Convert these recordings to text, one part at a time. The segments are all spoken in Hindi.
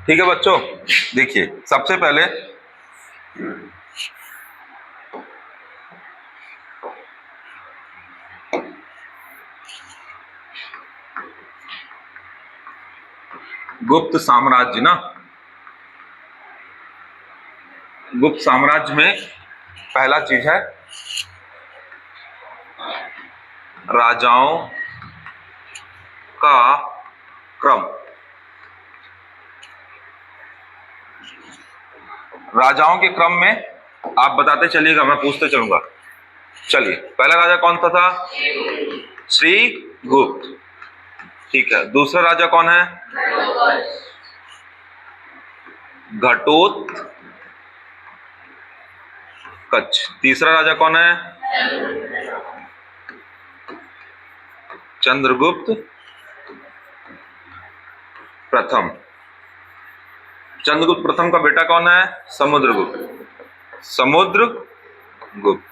ठीक है बच्चों, देखिए सबसे पहले गुप्त साम्राज्य ना, गुप्त साम्राज्य में पहला चीज है राजाओं का क्रम। राजाओं के क्रम में आप बताते चलिएगा, मैं पूछते चलूंगा। चलिए, पहला राजा कौन सा था? श्रीगुप्त। ठीक है, दूसरा राजा कौन है? घटोत्कच। तीसरा राजा कौन है? चंद्रगुप्त प्रथम। चंद्रगुप्त प्रथम का बेटा कौन है? समुद्रगुप्त। समुद्रगुप्त।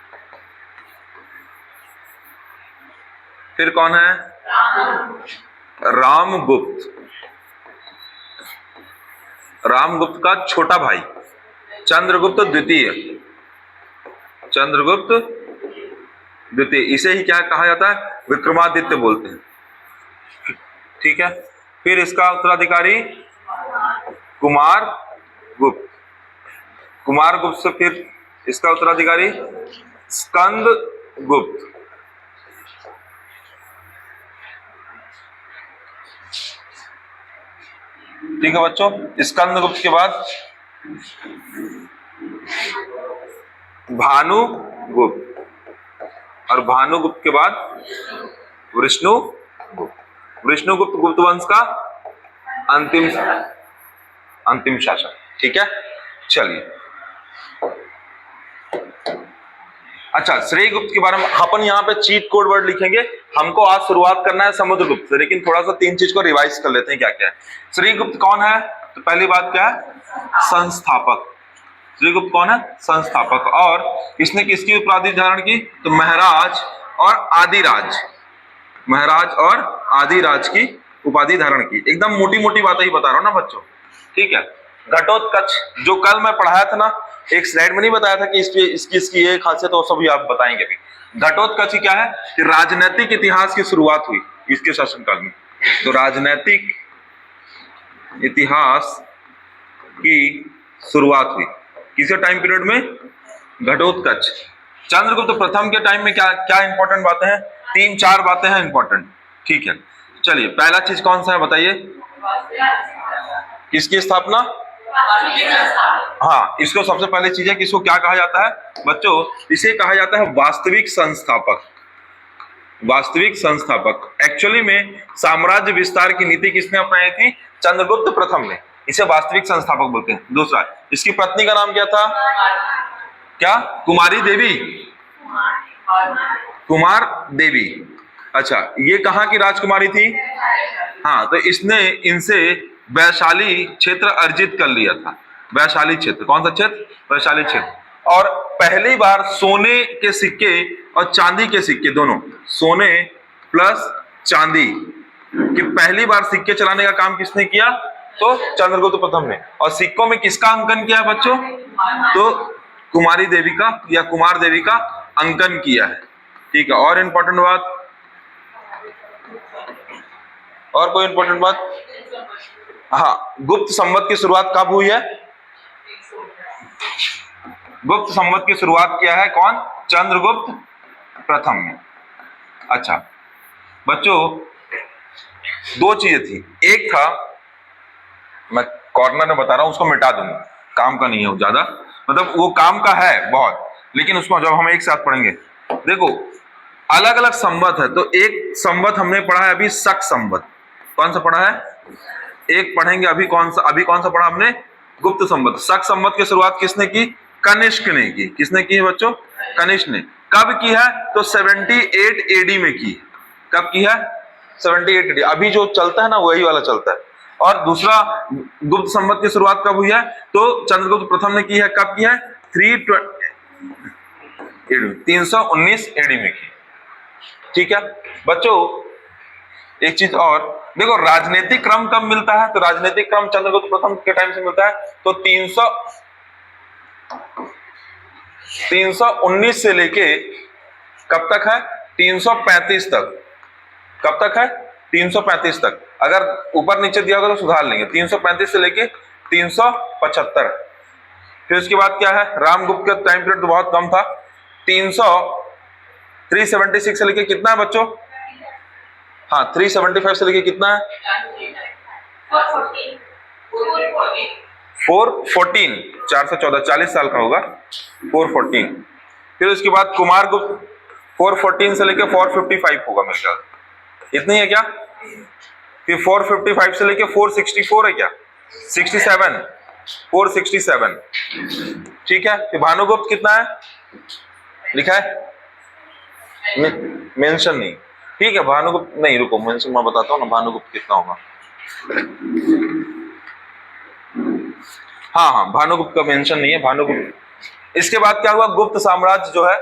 फिर कौन है? रामगुप्त। रामगुप्त का छोटा भाई चंद्रगुप्त द्वितीय। चंद्रगुप्त द्वितीय, इसे ही क्या कहा जाता है? विक्रमादित्य बोलते हैं। ठीक है, फिर इसका उत्तराधिकारी कुमारगुप्त। कुमारगुप्त से फिर इसका उत्तराधिकारी स्कंदगुप्त। ठीक है बच्चों, स्कंदगुप्त के बाद भानुगुप्त, और भानुगुप्त के बाद विष्णुगुप्त। विष्णुगुप्त गुप्त वंश का अंतिम शासक। ठीक है, चलिए। अच्छा, श्रीगुप्त के बारे में अपन यहाँ पे चीट कोड वर्ड लिखेंगे। हमको आज शुरुआत करना है समुद्रगुप्त से, लेकिन थोड़ा सा तीन चीज को रिवाइज कर लेते हैं क्या क्या है। श्रीगुप्त कौन है? तो पहली बात क्या है? संस्थापक। श्रीगुप्त कौन है? संस्थापक। और इसने किसकी उपाधि धारण की? तो महराज और आदिराज। महराज और आदिराज की उपाधि धारण की। एकदम मोटी मोटी बातें ही बता रहा हूं ना बच्चों, ठीक है। घटोत्कच जो कल मैं पढ़ाया था ना, एक स्लाइड में नहीं बताया था कि इसकी ये खासियत, वो सभी आप बताएंगे भी। घटोत्कच क्या है कि राजनीतिक इतिहास की शुरुआत हुई इसके शासनकाल में। तो राजनीतिक इतिहास की शुरुआत हुई किसी टाइम पीरियड में? घटोत्कच। चंद्रगुप्त प्रथम के टाइम में क्या क्या इंपॉर्टेंट बातें हैं? तीन चार बातें हैं इंपॉर्टेंट। ठीक है, चलिए पहला चीज कौन सा है बताइए? किसकी स्थापना? हाँ, इसको सबसे पहले चीज है कि इसको क्या कहा जाता है बच्चों? इसे कहा जाता है वास्तविक संस्थापक। वास्तविक संस्थापक। एक्चुअली में साम्राज्य विस्तार की नीति किसने अपनाई थी? चंद्रगुप्त प्रथम ने। इसे वास्तविक संस्थापक बोलते हैं। दूसरा, इसकी पत्नी का नाम क्या था? क्या? कुमारी देवी। कुमार देवी। अच्छा, ये कहाँ की राजकुमारी थी? हाँ, तो इसने इनसे वैशाली क्षेत्र अर्जित कर लिया था। वैशाली क्षेत्र। कौन सा क्षेत्र? वैशाली क्षेत्र। और पहली बार सोने के सिक्के और चांदी के सिक्के दोनों, सोने प्लस चांदी कि पहली बार सिक्के चलाने का काम किसने किया? तो चंद्रगुप्त प्रथम ने। और सिक्कों में किसका अंकन किया है बच्चों? तो कुमारी देवी का या कुमार देवी का अंकन किया है। ठीक है, और इंपॉर्टेंट बात, और कोई इंपॉर्टेंट बात? हाँ, गुप्त संवत की शुरुआत कब हुई है? गुप्त संवत की शुरुआत किया है कौन? चंद्रगुप्त प्रथम ने। अच्छा बच्चों, दो चीजें थी। एक था, मैं कॉर्नर में बता रहा हूं, उसको मिटा दूंगा, काम का नहीं है वो ज्यादा, मतलब वो काम का है बहुत, लेकिन उसको जब हम एक साथ पढ़ेंगे। देखो, अलग अलग संवत है, तो एक संवत हमने पढ़ा है अभी, शक संवत। कौन सा पढ़ा है? एक पढ़ेंगे अभी। कौन सा पढ़ा हमने? गुप्त संवत। शक संवत की शुरुआत किसने की? कनिष्क ने की। किसने की है बच्चों? कनिष्क ने। कब की है? तो 78 एडी में की। कब की है? 78 एडी। अभी जो चलता है ना वही वाला चलता है। और दूसरा, गुप्त संवत की शुरुआत कब हुई है? तो चंद्रगुप्त प्रथम ने की है। कब की है? 319 एडी में की। ठीक है बच्चों, एक चीज और देखो, राजनीतिक क्रम कब मिलता है? तो राजनीतिक क्रम चंद्रगुप्त प्रथम के टाइम से मिलता है। तो 319 से लेके कब तक है? 335 तक। कब तक है? 335 तक। अगर ऊपर नीचे दिया होगा तो सुधार लेंगे। 335 से लेके 375। फिर उसके बाद क्या है? रामगुप्त का टाइम पीरियड तो बहुत कम था। 376 से लेके कितना है बच्चों? हाँ, 375 से लेके कितना है? 414, 414, 40 साल का होगा 414। फिर उसके बाद कुमारगुप्त 414 से लेके 455 होगा मेरे ख्याल। इतनी है क्या? फिर 455 से लेके 464 है क्या? 67, 467। ठीक है। फिर भानुगुप्त कितना है? लिखा है? मेंशन नहीं। ठीक है, भानुगुप्त नहीं, रुको मेंशन मैं बताता हूँ ना, भानुगुप्त कितना होगा। हाँ, भानुगुप्त का मेंशन नहीं है। भानुगुप्त। इसके बाद क्या हुआ? गुप्त साम्राज्य जो है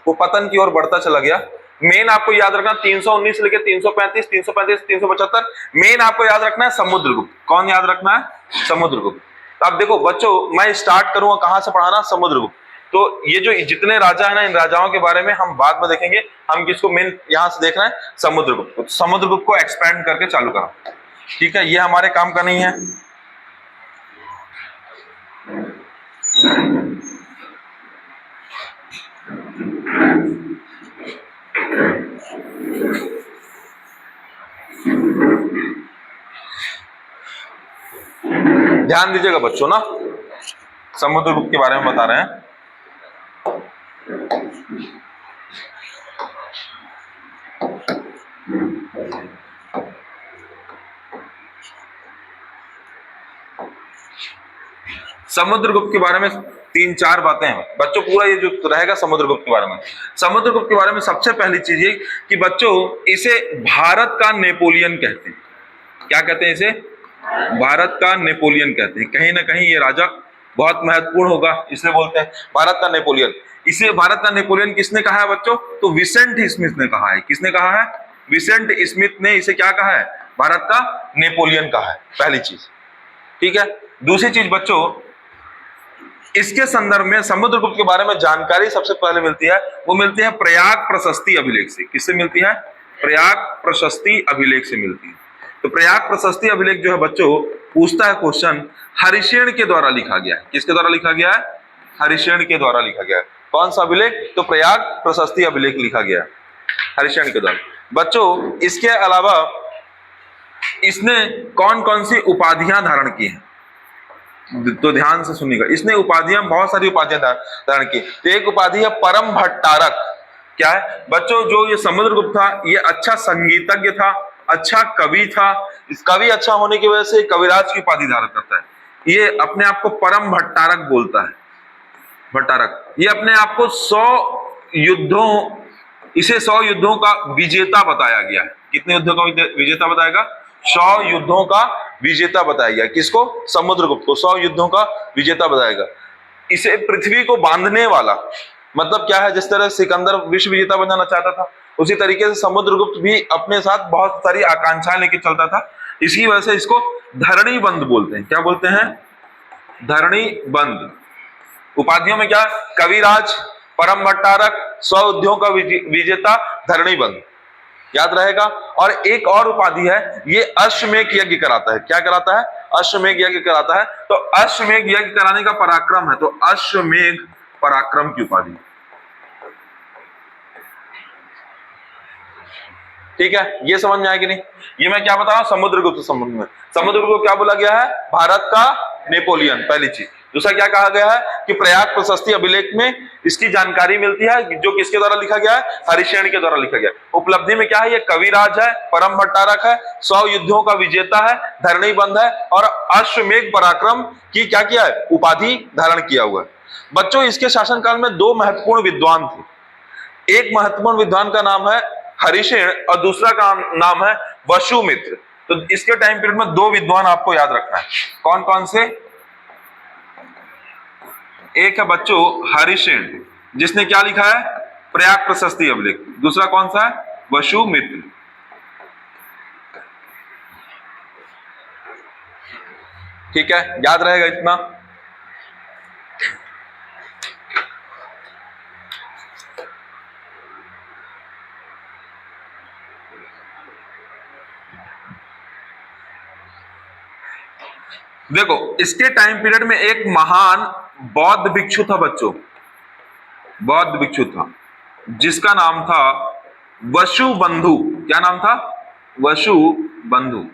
वो पतन की ओर बढ़ता चला गया। मेन आपको याद रखना 319 से लेकर 335, 335, 375। मेन आपको याद रखना है समुद्रगुप्त। कौन याद रखना है? समुद्रगुप्त। तो अब देखो बच्चों, मैं स्टार्ट करूंगा कहां से पढ़ाना? समुद्रगुप्त। तो ये जो जितने राजा है ना, इन राजाओं के बारे में हम बाद में देखेंगे। हम किसको मेन यहां से देख रहे हैं? समुद्रगुप्त। समुद्रगुप्त को एक्सपेंड करके चालू करा। ठीक है, ये हमारे काम का नहीं है। ध्यान दीजिएगा बच्चों ना, समुद्रगुप्त के बारे में बता रहे हैं। समुद्रगुप्त के बारे में 3-4 बातें हैं बच्चों। पूरा ये जो रहेगा समुद्रगुप्त के बारे में। समुद्रगुप्त के बारे में सबसे पहली चीज ये कि बच्चों, इसे भारत का नेपोलियन कहते हैं। क्या कहते हैं इसे? भारत का नेपोलियन कहते हैं। कहीं ना कहीं ये राजा बहुत महत्वपूर्ण होगा, इसलिए बोलते हैं भारत का नेपोलियन। इसे भारत का नेपोलियन किसने कहा है बच्चों? तो विसेंट स्मिथ ने कहा है। किसने कहा है? विसेंट स्मिथ ने इसे क्या कहा है? भारत का नेपोलियन कहा है। पहली चीज। ठीक है। दूसरी चीज बच्चों, इसके संदर्भ में समुद्रगुप्त के बारे में जानकारी सबसे पहले मिलती है, वो मिलती है प्रयाग प्रशस्ति अभिलेख से। किससे मिलती है? प्रयाग प्रशस्ति अभिलेख से मिलती है। तो प्रयाग प्रशस्ति अभिलेख जो है बच्चों, पूछता है क्वेश्चन, हरिशेन के द्वारा लिखा गया है। किसके द्वारा लिखा गया है? हरिशेन के द्वारा लिखा गया है। कौन सा अभिलेख? तो प्रयाग प्रशस्ति अभिलेख लिखा गया है हरिशेन के द्वारा। बच्चों, इसके अलावा इसने कौन कौन सी उपाधियां धारण की हैं? तो ध्यान से सुनिएगा। इसने उपाधियां, बहुत सारी उपाधियां धारण की। तो एक उपाधि है परम भट्टारक। क्या है बच्चों? जो ये समुद्रगुप्त था, ये अच्छा संगीतज्ञ था, अच्छा कवि था। इस कवि अच्छा होने की वजह से कविराज की उपाधि धारण करता है। ये अपने आप को परम भट्टारक बोलता है। भट्टारक। ये अपने आप को 100 युद्धों का विजेता बताया गया है। कितने युद्धों का विजेता बताएगा? 100 युद्धों का विजेता बताया गया। किसको? समुद्रगुप्त को 100 युद्धों का विजेता बताएगा। इसे पृथ्वी को बांधने वाला, मतलब क्या है, जिस तरह सिकंदर विश्व विजेता बनना चाहता था, उसी तरीके से समुद्रगुप्त भी अपने साथ बहुत सारी आकांक्षाएं लेके चलता था। इसी वजह से इसको धरणी बंद बोलते हैं। क्या बोलते हैं? धरणी बंद। उपाधियों में क्या? कविराज, परम भट्टारक, 100 युद्धों का विजेता, धरणी बंद। याद रहेगा। और एक और उपाधि है, ये अश्वमेध यज्ञ कराता है। क्या कराता है? अश्वमेध यज्ञ कराता है। तो अश्वमेध यज्ञ कराने का पराक्रम है, तो अश्वमेध पराक्रम की उपाधि। ठीक है, ये समझ में आएगी नहीं? ये मैं क्या बता रहा हूं समुद्रगुप्त संबंध में। समुद्रगुप्त को क्या बोला गया है? भारत का नेपोलियन, पहली चीज। दूसरा क्या कहा गया है कि प्रयाग प्रशस्ति अभिलेख में इसकी जानकारी मिलती है, जो किसके द्वारा लिखा गया है? हरिशेन के द्वारा लिखा गया। उपलब्धि में क्या है? ये कविराज है, परम भट्टारक है, 100 युद्धों का विजेता है, धरणी बंद है, और अश्वमेध पराक्रम की क्या किया है? उपाधि धारण किया हुआ है। बच्चों, इसके शासनकाल में 2 महत्वपूर्ण विद्वान थे। एक महत्वपूर्ण विद्वान का नाम है हरिशेन और दूसरा का नाम है वसुमित्र। तो इसके टाइम पीरियड में 2 विद्वान आपको याद रखना है। कौन कौन से? एक है बच्चों हरिशेन, जिसने क्या लिखा है? प्रयाग प्रशस्ति अभिलेख। दूसरा कौन सा है? वसुमित्र। ठीक है, याद रहेगा इतना। देखो इसके टाइम पीरियड में एक महान बौद्ध भिक्षु था बच्चों, बौद्ध भिक्षु था जिसका नाम था वसुबंधु। क्या नाम था? वसुबंधु।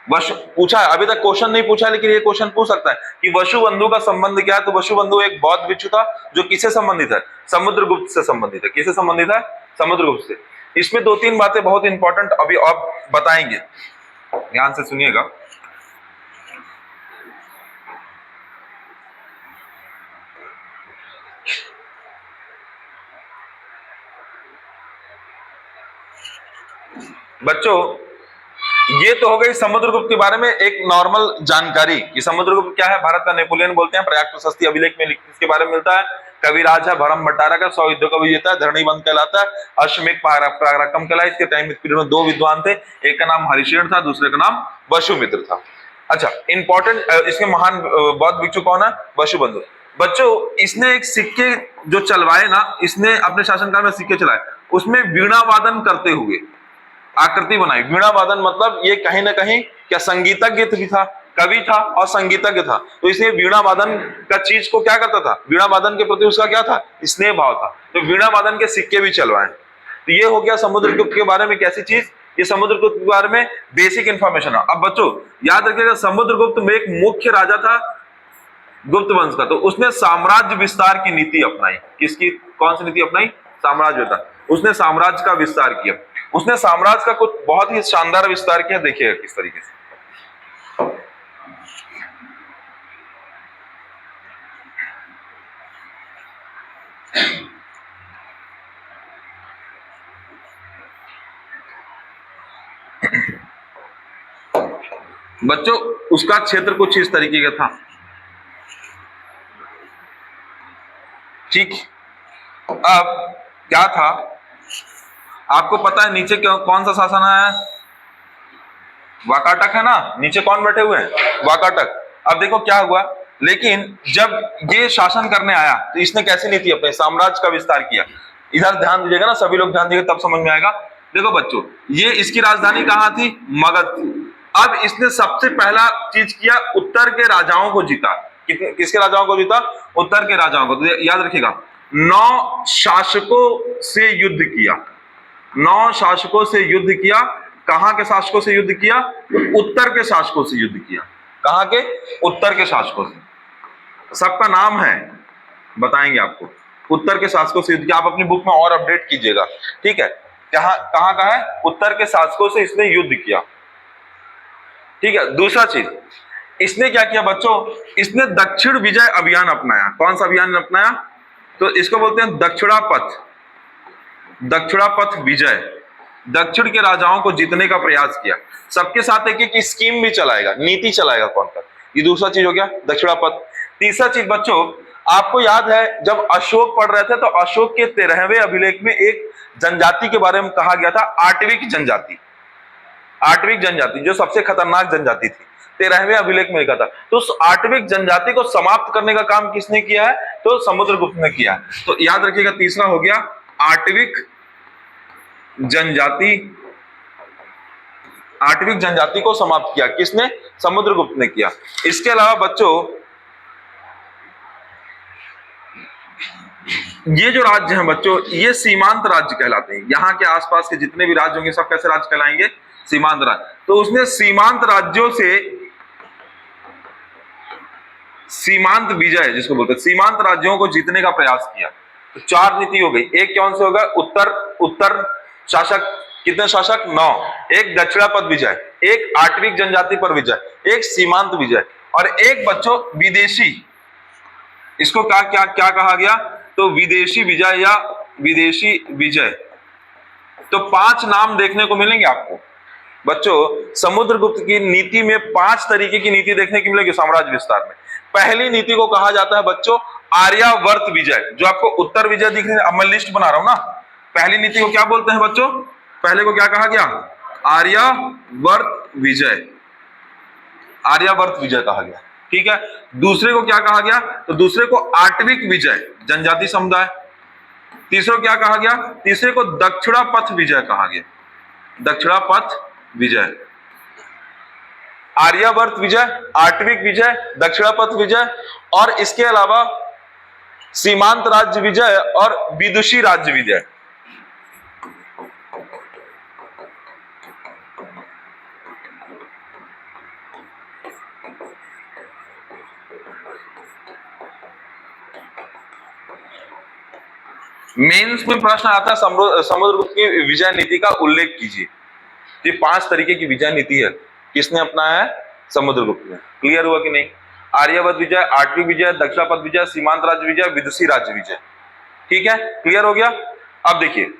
पूछा है, अभी तक क्वेश्चन नहीं पूछा, लेकिन ये क्वेश्चन पूछ सकता है कि वसुबंधु का संबंध क्या है। तो वसुबंधु एक बौद्ध भिक्षु था जो किससे संबंधित है? समुद्रगुप्त से संबंधित है। किससे संबंधित है? समुद्रगुप्त से। इसमें दो तीन बातें बहुत इंपॉर्टेंट अभी आप बताएंगे, ध्यान से सुनिएगा। बच्चों ये तो हो गई समुद्रगुप्त के बारे में एक नॉर्मल जानकारी कि समुद्रगुप्त क्या है। भारत का नेपोलियन बोलते हैं। प्रयाग प्रशस्ति अभिलेख में इसके बारे में मिलता है। कविराज है, भरम भट्टारा का, 100 युद्धों का विजेता है, धरणीबंध कहलाता है, अश्वमेध पराक्रम कहलाता है। इसके टाइम पीरियड में दो विद्वान थे, एक का नाम हरिशेन था, दूसरे का नाम वसुमित्र था। अच्छा इंपॉर्टेंट, इसके महान बौद्ध भिक्षु कौन है? वसुबंधु। बच्चों इसने एक सिक्के जो चलवाए ना, इसने अपने शासनकाल में सिक्के चलाए, उसमें वीणा वादन करते हुए आकृति बनाई। वीणा वादन मतलब ये कहीं ना कहीं क्या संगीतज्ञ भी था, कवि था और संगीतज्ञ था। तो इसलिए वीणा वादन का चीज को क्या करता था? वीणा वादन के प्रति उसका क्या था? स्नेह भाव था। तो वीणा वादन के सिक्के भी चलवाए। तो ये हो गया समुद्रगुप्त के बारे में कैसी चीज, ये समुद्रगुप्त के बारे में बेसिक इंफॉर्मेशन है। अब बच्चों याद रखिएगा, समुद्रगुप्त में एक मुख्य राजा था गुप्त वंश का, तो उसने साम्राज्य विस्तार की नीति अपनाई। किसकी? कौन सी नीति अपनाई? साम्राज्य था। उसने साम्राज्य का विस्तार किया। उसने साम्राज्य का कुछ बहुत ही शानदार विस्तार किया। देखिएगा किस तरीके से। बच्चों उसका क्षेत्र कुछ इस तरीके का था। ठीक, अब क्या था आपको पता है? नीचे कौन सा शासन है? वाकाटक है ना। नीचे कौन बैठे हुए हैं? वाकाटक। अब देखो क्या हुआ, लेकिन जब ये शासन करने आया तो इसने कैसी नीति अपने साम्राज्य का विस्तार किया। इधर ध्यान दीजिएगा ना, सभी लोग ध्यान दीजिएगा तब समझ में आएगा। देखो बच्चों ये इसकी राजधानी कहाँ थी? मगध थी। अब इसने सबसे पहला चीज किया, उत्तर के राजाओं को जीता। किसके राजाओं को जीता? उत्तर के राजाओं को। तो याद रखिएगा 9 शासकों से युद्ध किया। 9 शासकों से युद्ध किया। कहां के शासकों से युद्ध किया? उत्तर के शासकों से युद्ध किया। कहां के? उत्तर के शासकों से। सबका नाम है, बताएंगे आपको। उत्तर के शासकों से युद्ध किया। आप अपनी बुक में और अपडेट कीजिएगा, ठीक है। कहां का है? उत्तर के शासकों से इसने युद्ध किया, ठीक है। दूसरा चीज इसने क्या किया बच्चों? इसने दक्षिण विजय अभियान अपनाया। कौन सा अभियान अपनाया? तो इसको बोलते हैं दक्षिणापथ। दक्षिणापथ विजय। दक्षिण के राजाओं को जीतने का प्रयास किया। सबके साथ एक एक स्कीम भी चलाएगा, नीति चलाएगा कौन सा। ये दूसरा चीज हो गया दक्षिणापथ। तीसरा चीज बच्चों आपको याद है जब अशोक पढ़ रहे थे तो अशोक के 13वें अभिलेख में एक जनजाति के बारे में कहा गया था, आटविक जनजाति। आटविक जनजाति जो सबसे खतरनाक जनजाति थी, 13वें अभिलेख में लिखा था। तो उस आटविक जनजाति को समाप्त करने का काम किसने किया है? तो समुद्रगुप्त ने किया। तो याद रखिएगा तीसरा हो गया आटविक जनजाति। आटविक जनजाति को समाप्त किया किसने? समुद्रगुप्त ने किया। इसके अलावा बच्चों ये जो राज्य हैं बच्चों ये सीमांत राज्य कहलाते हैं। यहाँ के आसपास के जितने भी राज्य होंगे सब कैसे राज्य कहलाएंगे? सीमांत राज्य। तो उसने सीमांत राज्यों से सीमांत विजय जिसको बोलते हैं, सीमांत राज्यों को जीतने का प्रयास किया। तो 4 नीति हो गई। एक कौन से होगा? उत्तर शासक। कितने शासक? 9। एक दक्षिणापथ विजय, एक आटविक जनजाति पर विजय, एक सीमांत विजय और एक बच्चों विदेशी। इसको क्या कहा गया? तो विदेशी विजय या विदेशी विजय। तो 5 नाम देखने को मिलेंगे आपको बच्चों। समुद्रगुप्त की नीति में 5 तरीके की नीति देखने की मिलेगी साम्राज्य विस्तार में। पहली नीति को कहा जाता है बच्चों आर्यावर्त विजय। जो आपको उत्तर विजय दिख रहे हैं, अब मैं लिस्ट बना रहा हूं ना। पहली नीति को क्या बोलते हैं बच्चों? पहले को क्या कहा गया? आर्यावर्त विजय, आर्यावर्त विजय कहा गया। ठीक है, दूसरे को क्या कहा गया? तो दूसरे को आटविक विजय, जनजाति समुदाय। तीसरे को क्या कहा गया? तीसरे को दक्षिणापथ विजय कहा गया, दक्षिणापथ विजय। आर्यावर्त विजय, आटविक विजय, दक्षिणापथ विजय, और इसके अलावा सीमांत राज्य विजय और विदुषी राज्य विजय। मेंस में प्रश्न आता है समुद्रगुप्त की विजय नीति का उल्लेख कीजिए। ये 5 तरीके की विजय नीति है, किसने अपनाया है? समुद्रगुप्त ने। क्लियर हुआ कि नहीं? आर्यावर्त विजय, आटविक विजय, दक्षिणापथ विजय, सीमांत राज्य विजय, विदुषी राज्य विजय। ठीक है, क्लियर हो गया। अब देखिए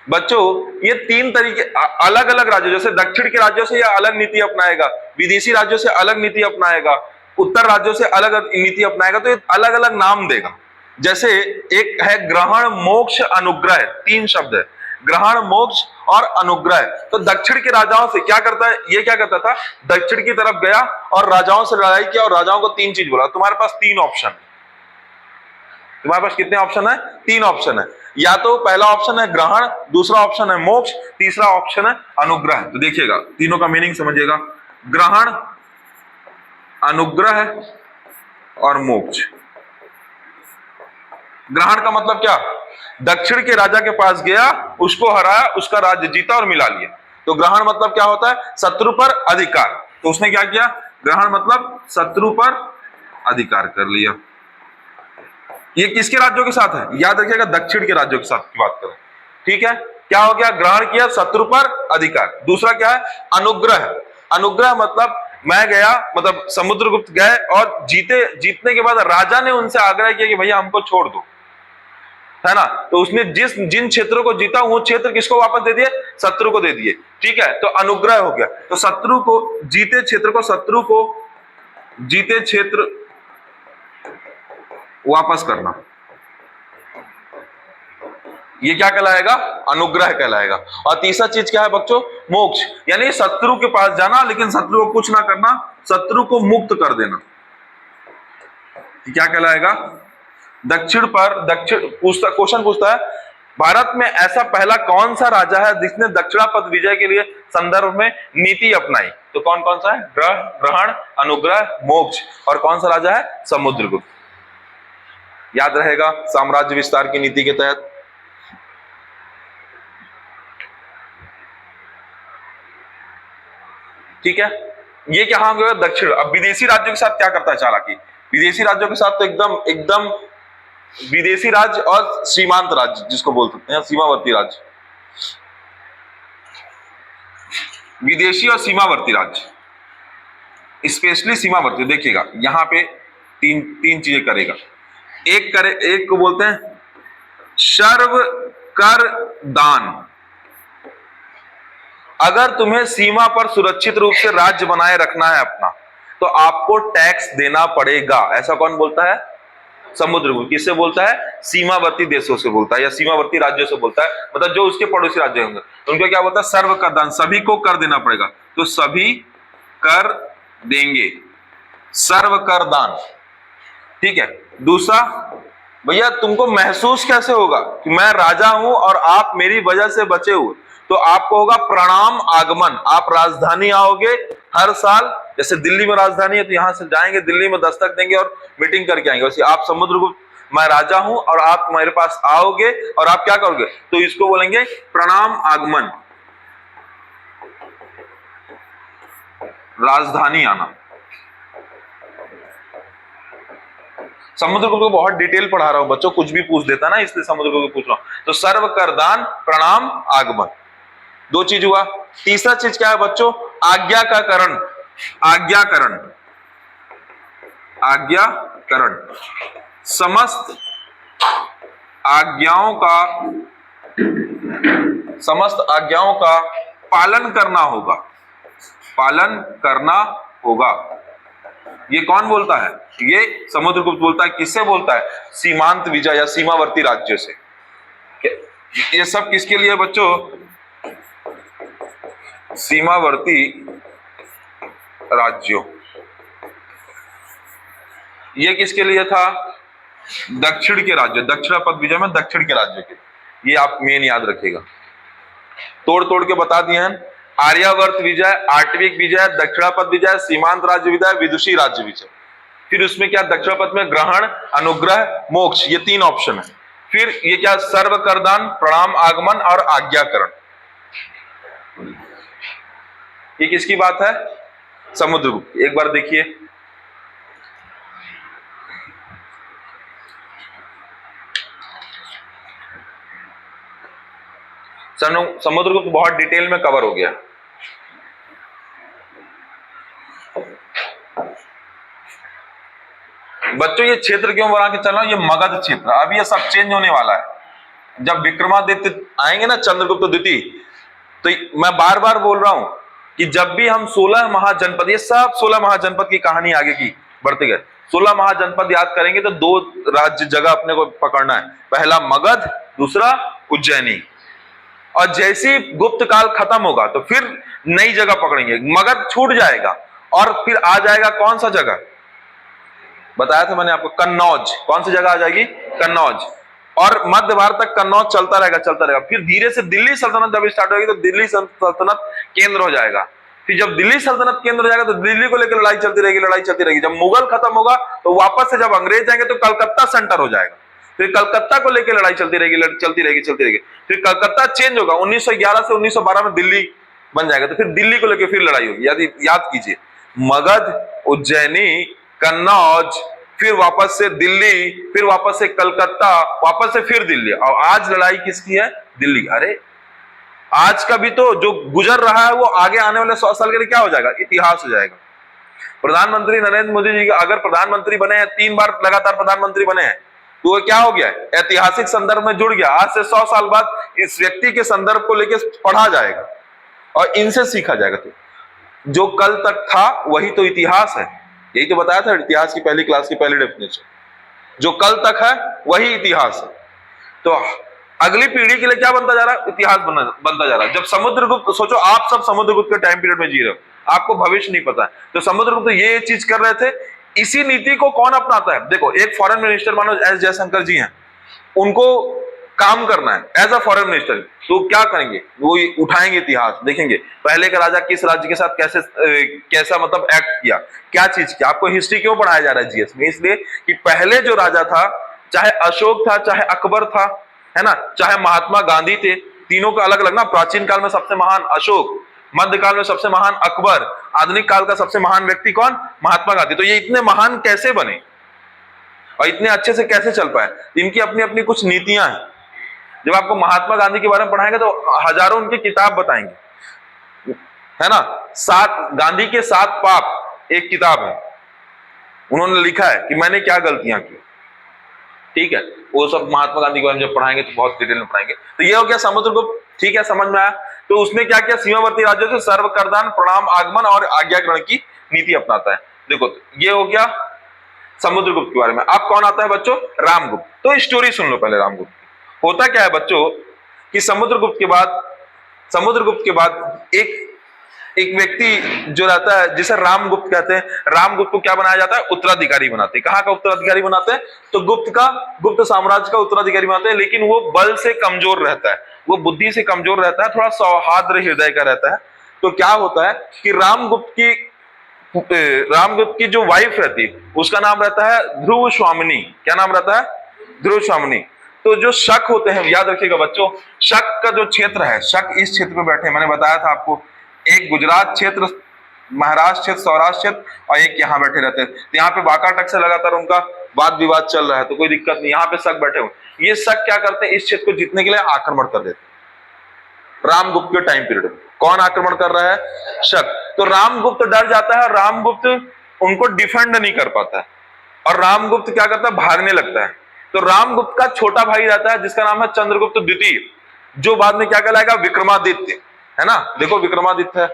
बच्चों, ये 3 तरीके अलग अलग राज्यों, जैसे दक्षिण के राज्यों से यह अलग नीति अपनाएगा, विदेशी राज्यों से अलग नीति अपनाएगा, उत्तर राज्यों से अलग नीति अपनाएगा, तो ये अलग अलग नाम देगा। जैसे एक है ग्रहण, मोक्ष, अनुग्रह, 3 शब्द है, ग्रहण, मोक्ष और अनुग्रह। तो दक्षिण के राजाओं से क्या करता है? ये क्या करता था? दक्षिण की तरफ गया और राजाओं से लड़ाई किया और राजाओं को 3 चीज बोला। तुम्हारे पास 3 ऑप्शन, तुम्हारे पास कितने ऑप्शन है? 3 ऑप्शन है। या तो पहला ऑप्शन है ग्रहण, दूसरा ऑप्शन है मोक्ष, तीसरा ऑप्शन है अनुग्रह। तो देखिएगा, तीनों का मीनिंग समझिएगा, ग्रहण, अनुग्रह और मोक्ष। ग्रहण का मतलब क्या? दक्षिण के राजा के पास गया, उसको हराया, उसका राज्य जीता और मिला लिया। तो ग्रहण मतलब क्या होता है? शत्रु पर अधिकार। तो उसने क्या किया? ग्रहण मतलब शत्रु पर अधिकार कर लिया। ये किसके राज्यों के साथ है? याद रखिएगा, दक्षिण के राज्यों के साथ की बात करें। ठीक है, क्या हो गया? ग्रहण किया, शत्रु पर अधिकार। दूसरा क्या है? अनुग्रह। अनुग्रह मतलब मैं गया, मतलब समुद्रगुप्त गए और जीतने के बाद राजा ने उनसे आग्रह किया कि भैया हमको छोड़ दो, है ना। तो उसने जिन क्षेत्रों को जीता वो क्षेत्र किसको वापस दे दिए? शत्रु को दे दिए। ठीक है, तो अनुग्रह हो गया। तो शत्रु को जीते क्षेत्र को, शत्रु को जीते क्षेत्र वापस करना, ये क्या कहलाएगा? अनुग्रह कहलाएगा। और तीसरा चीज क्या है बच्चों? मोक्ष, यानी शत्रु के पास जाना लेकिन शत्रु को कुछ ना करना, शत्रु को मुक्त कर देना। क्या कहलाएगा? क्वेश्चन पूछता है, भारत में ऐसा पहला कौन सा राजा है जिसने दक्षिणापथ विजय के लिए संदर्भ में नीति अपनाई? तो कौन कौन सा है? ग्रहण, अनुग्रह, मोक्ष, और कौन सा राजा है? समुद्रगुप्त। याद रहेगा, साम्राज्य विस्तार की नीति के तहत। ठीक है, ये क्या हो गया? दक्षिण। अब विदेशी राज्यों के साथ क्या करता है चालाकी? विदेशी राज्यों के साथ तो एकदम विदेशी राज्य और सीमांत राज्य जिसको बोल सकते हैं, सीमावर्ती राज्य, विदेशी और सीमावर्ती राज्य, स्पेशली सीमावर्ती। देखिएगा यहां पे तीन चीजें करेगा। एक को बोलते हैं सर्व कर दान। अगर तुम्हें सीमा पर सुरक्षित रूप से राज्य बनाए रखना है अपना, तो आपको टैक्स देना पड़ेगा। ऐसा कौन बोलता है? समुद्रगुप्त। किससे बोलता है? सीमावर्ती देशों से बोलता है या सीमावर्ती राज्यों से बोलता है, मतलब जो उसके पड़ोसी राज्य होंगे उनको क्या बोलता है? सर्व कर दान, सभी को कर देना पड़ेगा। तो सभी कर देंगे, सर्व कर दान। ठीक है। दूसरा, भैया तुमको महसूस कैसे होगा कि मैं राजा हूं और आप मेरी वजह से बचे हुए? तो आपको होगा प्रणाम आगमन। आप राजधानी आओगे हर साल, जैसे दिल्ली में राजधानी है तो यहां से जाएंगे, दिल्ली में दस्तक देंगे और मीटिंग करके आएंगे। वैसे आप समुद्रगुप्त, मैं राजा हूं और आप मेरे पास आओगे और आप क्या करोगे? तो इसको बोलेंगे प्रणाम आगमन, राजधानी आना। समुद्रगुप्त को बहुत डिटेल पढ़ा रहा हूं बच्चों, कुछ भी पूछ देता ना, इसलिए समुद्रगुप्त को पूछ रहा हूं। तो सर्व कर दान, प्रणाम आगमन, 2 चीज हुआ। तीसरा चीज क्या है बच्चों? आज्ञा का करण। आज्ञाकरण, आज्ञाकरण, समस्त आज्ञाओं का पालन करना होगा, पालन करना होगा। ये कौन बोलता है? ये समुद्रगुप्त बोलता है। किससे बोलता है? सीमांत विजय या सीमावर्ती राज्यों से। ये सब किसके लिए बच्चों? सीमावर्ती राज्यों, ये किसके लिए था? दक्षिण के राज्य, दक्षिणापथ विजय में दक्षिण के राज्य के, ये आप मेन याद रखिएगा। तोड़ तोड़ के बता दिए हैं, आर्यावर्त विजय, आर्टविक विजय, दक्षिणापथ विजय, सीमांत राज्य विजय, विदुषी राज्य विजय। फिर उसमें क्या, दक्षिणापथ में ग्रहण, अनुग्रह, मोक्ष, ये 3 ऑप्शन है। फिर ये क्या, सर्व करदान, प्रणाम आगमन और आज्ञाकरण। ये किसकी बात है? समुद्रगुप्त। एक बार देखिए, समुद्रगुप्त बहुत डिटेल में कवर हो गया। बच्चों ये क्षेत्र क्यों बना के चल रहा हूं? ये मगध क्षेत्र, अब ये सब चेंज होने वाला है। जब विक्रमादित्य आएंगे ना, चंद्रगुप्त द्वितीय, तो मैं बार बार बोल रहा हूं कि जब भी हम 16 महाजनपद, ये सब 16 महाजनपद की कहानी आगे की बढ़ते गए, 16 महाजनपद याद करेंगे तो 2 राज्य जगह अपने को पकड़ना है, पहला मगध, दूसरा उज्जैनी। और जैसे ही गुप्त काल खत्म होगा तो फिर नई जगह पकड़ेंगे, मगध छूट जाएगा और फिर आ जाएगा कौन सा जगह बताया था मैंने आपको, कन्नौज। कौन सी जगह आ जाएगी? कन्नौज। और मध्य भारत तक कन्नौज चलता रहेगा चलता रहेगा। फिर धीरे से दिल्ली सल्तनत जब स्टार्ट होगी तो दिल्ली सल्तनत केंद्र हो जाएगा। फिर जब दिल्ली सल्तनत केंद्र हो जाएगा तो दिल्ली को लेकर लड़ाई चलती रहेगी, लड़ाई चलती रहेगी। जब मुगल खत्म होगा तो वापस से जब अंग्रेज आएंगे तो कलकत्ता सेंटर हो जाएगा। फिर कलकत्ता को लेकर लड़ाई चलती रहेगी, चलती रहेगी, चलती रहेगी। फिर कलकत्ता चेंज होगा, 1911 से 1912 में दिल्ली बन जाएगा। तो फिर दिल्ली को लेकर फिर लड़ाई होगी। याद कीजिए, मगध, उज्जैनी, कन्नौज, फिर वापस से दिल्ली, फिर वापस से कलकत्ता, वापस से फिर दिल्ली। और आज लड़ाई किसकी है? दिल्ली। अरे आज का भी तो जो गुजर रहा है वो आगे आने वाले 100 साल के लिए क्या हो जाएगा? इतिहास हो जाएगा। प्रधानमंत्री नरेंद्र मोदी जी अगर प्रधानमंत्री बने हैं, 3 बार लगातार प्रधानमंत्री बने हैं, तो वो क्या हो गया? ऐतिहासिक संदर्भ में जुड़ गया। आज से 100 साल बाद इस व्यक्ति के संदर्भ को लेकर पढ़ा जाएगा और इनसे सीखा जाएगा। तो जो कल तक था वही तो इतिहास है। यही तो बताया था इतिहास की पहली क्लास की पहली डेफिनेशन, जो कल तक है वही इतिहास है। तो अगली पीढ़ी के लिए क्या बनता जा रहा है? इतिहास बनता जा रहा है। जब समुद्रगुप्त, सोचो आप सब समुद्रगुप्त के टाइम पीरियड में जी रहे हो, आपको भविष्य नहीं पता है, तो समुद्रगुप्त ये चीज कर रहे थे। इसी नीति को कौन अपनाता है? देखो, एक फॉरेन मिनिस्टर मानो एस जयशंकर जी हैं, उनको काम करना है एज अ फॉरेन मिनिस्टर, तो क्या करेंगे? वो उठाएंगे इतिहास, देखेंगे पहले का राजा किस राज्य के साथ कैसा मतलब एक्ट किया, क्या चीज किया। आपको हिस्ट्री क्यों पढ़ाया जा रहा है जीएस में? इसलिए कि पहले जो राजा था, चाहे अशोक था, चाहे अकबर था, है ना, चाहे महात्मा गांधी थे, तीनों का अलग अलग ना। प्राचीन काल में सबसे महान अशोक, मध्यकाल में सबसे महान अकबर, आधुनिक काल का सबसे महान व्यक्ति कौन? महात्मा गांधी। तो ये इतने महान कैसे बने और इतने अच्छे से कैसे चल पाए? इनकी अपनी अपनी कुछ नीतियां हैं। जब आपको महात्मा गांधी के बारे में पढ़ाएंगे तो हजारों उनकी किताब बताएंगे, है ना। गांधी के 7 पाप एक किताब है, उन्होंने लिखा है कि मैंने क्या गलतियां की। ठीक है, वो सब महात्मा गांधी के बारे में जब पढ़ाएंगे तो बहुत डिटेल में पढ़ाएंगे। तो ये हो गया समुद्रगुप्त। ठीक है, समझ में आया। तो उसने क्या किया? सीमावर्ती राज्यों से सर्व करदान, प्रणाम आगमन और आज्ञाकरण की नीति अपनाता है। देखो, ये हो गया समुद्रगुप्त के बारे में। अब कौन आता है बच्चों? रामगुप्त। तो स्टोरी सुन लो पहले रामगुप्त। होता क्या है बच्चों कि समुद्रगुप्त के बाद एक व्यक्ति जो रहता है जिसे रामगुप्त कहते हैं, रामगुप्त को क्या बनाया जाता है? उत्तराधिकारी बनाते हैं। कहाँ का उत्तराधिकारी बनाते हैं? तो गुप्त साम्राज्य का उत्तराधिकारी बनाते हैं। लेकिन वो बल से कमजोर रहता है, वो बुद्धि से कमजोर रहता है, थोड़ा सौहार्द हृदय का रहता है। तो क्या होता है कि रामगुप्त की जो वाइफ रहती है उसका नाम रहता है ध्रुव स्वामिनी। क्या नाम रहता है? ध्रुव स्वामिनी। तो जो शक होते हैं, याद रखिएगा बच्चों, शक का जो क्षेत्र है, शक इस क्षेत्र में बैठे, मैंने बताया था आपको, एक गुजरात क्षेत्र, महाराष्ट्र क्षेत्र, सौराष्ट्र क्षेत्र, और एक यहाँ बैठे रहते हैं। तो यहाँ पे वाकाटक से लगातार उनका वाद विवाद चल रहा है, तो कोई दिक्कत नहीं। यहाँ पे शक बैठे हुए, ये शक क्या करते हैं? इस क्षेत्र को जीतने के लिए आक्रमण कर देते हैं। रामगुप्त के टाइम पीरियड में कौन आक्रमण कर रहा है? शक। तो रामगुप्त डर जाता है, रामगुप्त उनको डिफेंड नहीं कर पाता है और रामगुप्त क्या करता है? भागने लगता है। तो रामगुप्त का छोटा भाई रहता है जिसका नाम है चंद्रगुप्त द्वितीय, जो बाद में क्या कहलाएगा? विक्रमादित्य, है ना। देखो विक्रमादित्य है,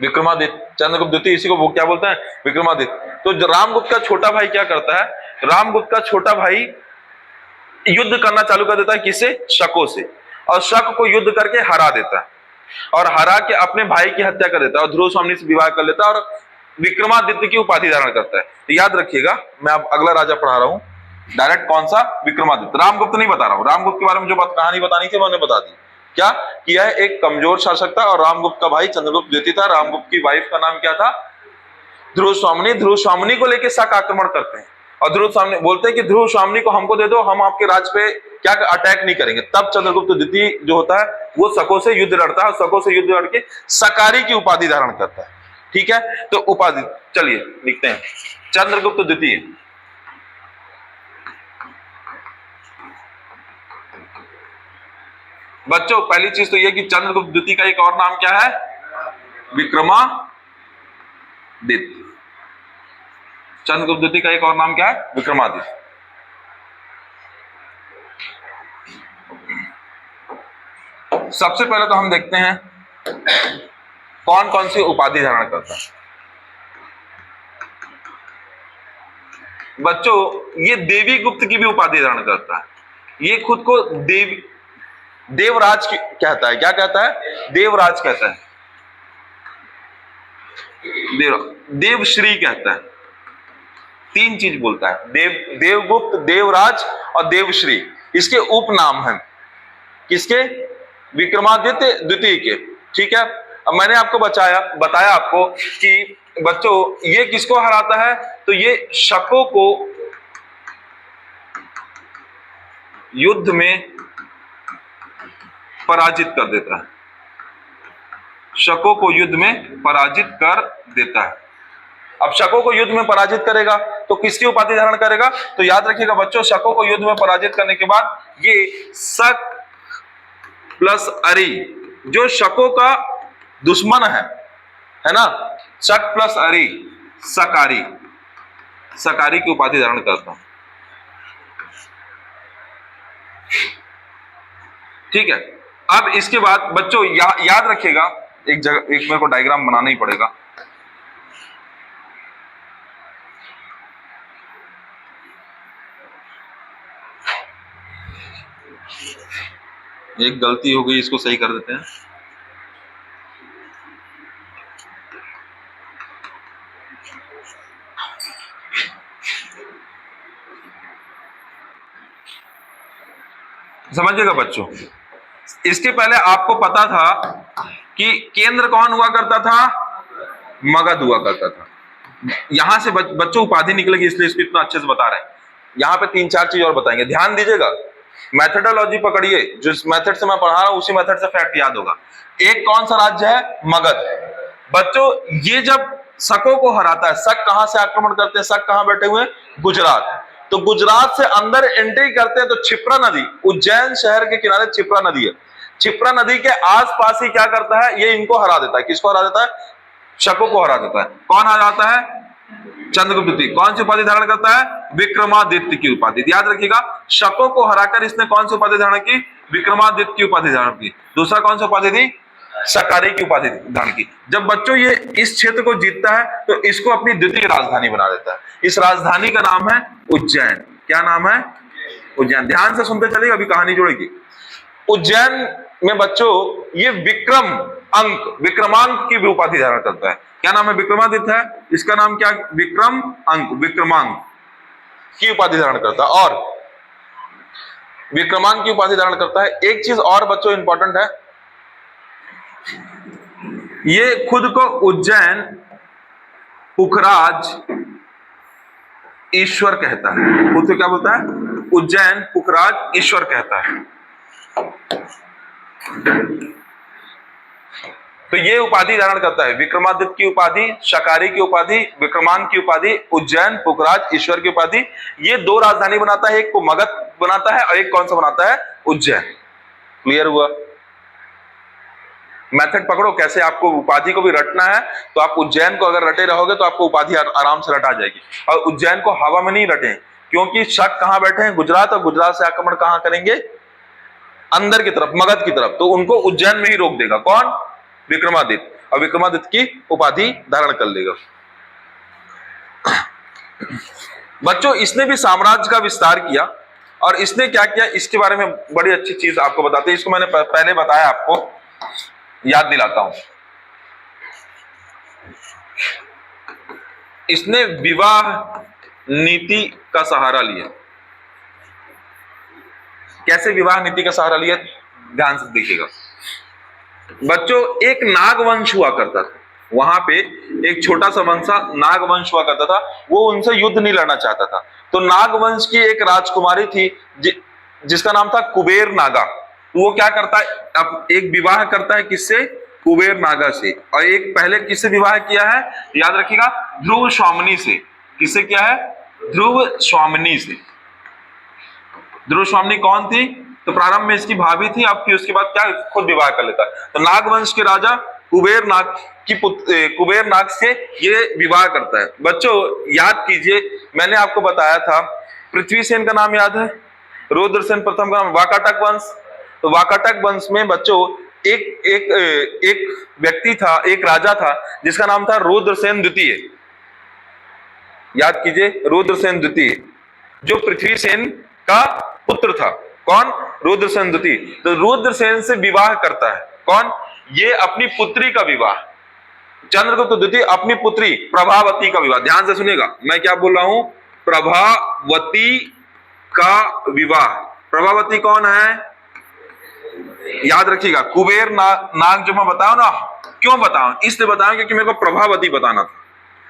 विक्रमादित्य, चंद्रगुप्त द्वितीय, इसी को वो क्या बोलते हैं? विक्रमादित्य। तो रामगुप्त का छोटा भाई क्या करता है? रामगुप्त का छोटा भाई युद्ध करना चालू कर देता है, किससे? शकों से, और शक को युद्ध करके हरा देता है। और हरा के अपने भाई की हत्या कर देता है और ध्रुव स्वामिनी से विवाह कर लेता है और विक्रमादित्य की उपाधि धारण करता है। तो याद रखिएगा, मैं अब अगला राजा पढ़ा रहा हूं डायरेक्ट, कौन सा? विक्रमादित्य। रामगुप्त नहीं बता रहा हूं, रामगुप्त के बारे में जो कहानी बतानी थी मैंने बता दी। क्या कि यह एक कमजोर शासक था और रामगुप्त का भाई चंद्रगुप्त द्वितीय था। रामगुप्त की वाइफ का नाम क्या था? ध्रुव स्वामिनी। ध्रुव स्वामिनी को लेकर शक आक्रमण करते हैं और ध्रुव स्वामिनी बोलते हैं कि ध्रुव स्वामिनी को हमको दे दो, हम आपके राज पे क्या अटैक नहीं करेंगे। तब चंद्रगुप्त द्वितीय जो होता है वो शकों से युद्ध लड़ता है और शकों से युद्ध लड़के सकारी की उपाधि धारण करता है। ठीक है, तो उपाधि चलिए लिखते हैं, चंद्रगुप्त द्वितीय। बच्चों पहली चीज तो यह कि चंद्रगुप्त द्वितीय का एक और नाम क्या है? विक्रमादित्य। चंद्रगुप्त द्वितीय का एक और नाम क्या है? विक्रमादित्य। सबसे पहले तो हम देखते हैं कौन कौन सी उपाधि धारण करता है। बच्चों ये देवी गुप्त की भी उपाधि धारण करता है। ये खुद को देवराज कहता है। क्या कहता है? देवराज कहता है, देवश्री कहता है। तीन चीज बोलता है, देवगुप्त, देवराज और देवश्री। इसके उपनाम हैं किसके? विक्रमादित्य द्वितीय के। ठीक है, अब मैंने आपको बताया आपको कि बच्चों ये किसको हराता है? तो ये शकों को युद्ध में पराजित कर देता है। शकों को युद्ध में पराजित कर देता है। अब शकों को युद्ध में पराजित करेगा तो किसकी उपाधि धारण करेगा? तो याद रखिएगा बच्चों, शकों को युद्ध में पराजित करने के बाद ये शक प्लस अरि, जो शकों का दुश्मन है ना, शक प्लस अरि, सकारी, सकारी की उपाधि धारण करता है। ठीक है, अब इसके बाद बच्चों याद रखिएगा, एक जगह एक मेरे को डायग्राम बनाना ही पड़ेगा। एक गलती हो गई, इसको सही कर देते हैं। समझिएगा बच्चों, इसके पहले आपको पता था कि केंद्र कौन हुआ करता था? मगध हुआ करता था। यहां से बच्चों उपाधि निकलेगी, इसलिए इसको इतना अच्छे से बता रहे हैं। यहां पे तीन चार चीज और बताएंगे, ध्यान दीजिएगा। मेथडोलॉजी पकड़िए, जिस मेथड से मैं पढ़ा रहा हूं उसी मेथड से फैक्ट याद होगा। एक कौन सा राज्य है? मगध। बच्चों ये जब शकों को हराता है, शक कहां से आक्रमण करते हैं? शक कहां बैठे हुए हैं? गुजरात। तो गुजरात से अंदर एंट्री करते हैं तो क्षिप्रा नदी, उज्जैन शहर के किनारे क्षिप्रा नदी है। क्षिप्रा नदी के आसपास ही क्या करता है? ये इनको हरा देता है। किसको हरा देता है? शकों को हरा देता है। कौन हराता है? चंद्रगुप्त द्वितीय। कौन सी उपाधि धारण करता है? विक्रमादित्य की उपाधि। याद रखिएगा, शकों को हराकर इसने कौन सी उपाधि धारण की? विक्रमादित्य की उपाधि धारण की। दूसरा कौन सी उपाधि दी? सकारी की उपाधि धारण की। जब बच्चों ये इस क्षेत्र को जीतता है तो इसको अपनी द्वितीय राजधानी बना देता है। इस राजधानी का नाम है उज्जैन। क्या नाम है? उज्जैन। ध्यान से सुनते चलिए, अभी कहानी जुड़ेगी। उज्जैन में बच्चों ये विक्रमांक की भी उपाधि धारण करता है। क्या नाम है? विक्रमादित्य है, इसका नाम क्या? विक्रमांक की उपाधि धारण करता है और विक्रमांक की उपाधि धारण करता है। एक चीज और बच्चों इंपॉर्टेंट है, ये खुद को उज्जैन पुखराज ईश्वर कहता है। खुद को क्या बोलता है? उज्जैन पुखराज ईश्वर कहता है। तो ये उपाधि धारण करता है, विक्रमादित्य की उपाधि, शकारी की उपाधि, विक्रमांक की उपाधि, उज्जैन पुखराज ईश्वर की उपाधि। ये दो राजधानी बनाता है, एक को मगध बनाता है और एक कौन सा बनाता है? उज्जैन। क्लियर हुआ? मेथड पकड़ो कैसे आपको उपाधि को भी रटना है। तो आप उज्जैन को अगर रटे रहोगे तो आपको उपाधि आराम से रटा जाएगी। और उज्जैन को हवा में नहीं रटे, क्योंकि शक कहां बैठे हैं? गुजरात। और गुजरात से आक्रमण कहां करेंगे? अंदर की तरफ, मगध की तरफ। तो उनको उज्जैन में ही रोक देगा। कौन? विक्रमादित्य। और विक्रमादित्य की उपाधि धारण कर लेगा। बच्चों इसने भी साम्राज्य का विस्तार किया और इसने क्या किया इसके बारे में बड़ी अच्छी चीज आपको बताते हैं। इसको मैंने पहले बताया आपको। याद दिलाता हूं। इसने विवाह नीति का सहारा लिया। कैसे विवाह नीति का सहारा लिया, ध्यान से देखिएगा बच्चों। एक नागवंश हुआ करता था, वहां पे एक छोटा सा वंश नागवंश हुआ करता था। वो उनसे युद्ध नहीं लड़ना चाहता था। तो नागवंश की एक राजकुमारी थी जिसका नाम था कुबेर नागा। तो वो क्या करता है, अब एक विवाह करता है किससे, कुबेर नागा से। और एक पहले किससे विवाह किया है, याद रखिएगा, ध्रुव स्वामिनी से। किससे किया है, ध्रुव स्वामिनी से। ध्रुव स्वामिनी कौन थी, तो प्रारंभ में इसकी भाभी थी, अब फिर उसके बाद क्या खुद विवाह कर लेता है। तो नागवंश के राजा कुबेर नाग की कुबेर नाग से ये विवाह करता है। बच्चों याद कीजिए, मैंने आपको बताया था पृथ्वीसेन का नाम याद है, रुद्रसेन प्रथम का नाम वाकाटक वंश। तो वाकाटक वंश में बच्चों एक एक एक व्यक्ति था, एक राजा था जिसका नाम था रुद्रसेन द्वितीय। याद कीजिए, रुद्रसेन द्वितीय जो पृथ्वीसेन का पुत्र था। कौन, रुद्रसेन द्वितीय। तो रुद्रसेन से विवाह करता है कौन, ये अपनी पुत्री का विवाह, चंद्रगुप्त द्वितीय अपनी पुत्री प्रभावती का विवाह। ध्यान से सुनिएगा मैं क्या बोल रहा हूं, प्रभावती का विवाह। प्रभावती कौन है, याद रखिएगा, कुबेर नाग जो मैं बताऊं ना, क्यों बताऊं, इसलिए बताऊं क्योंकि मेरे को प्रभावती बताना था।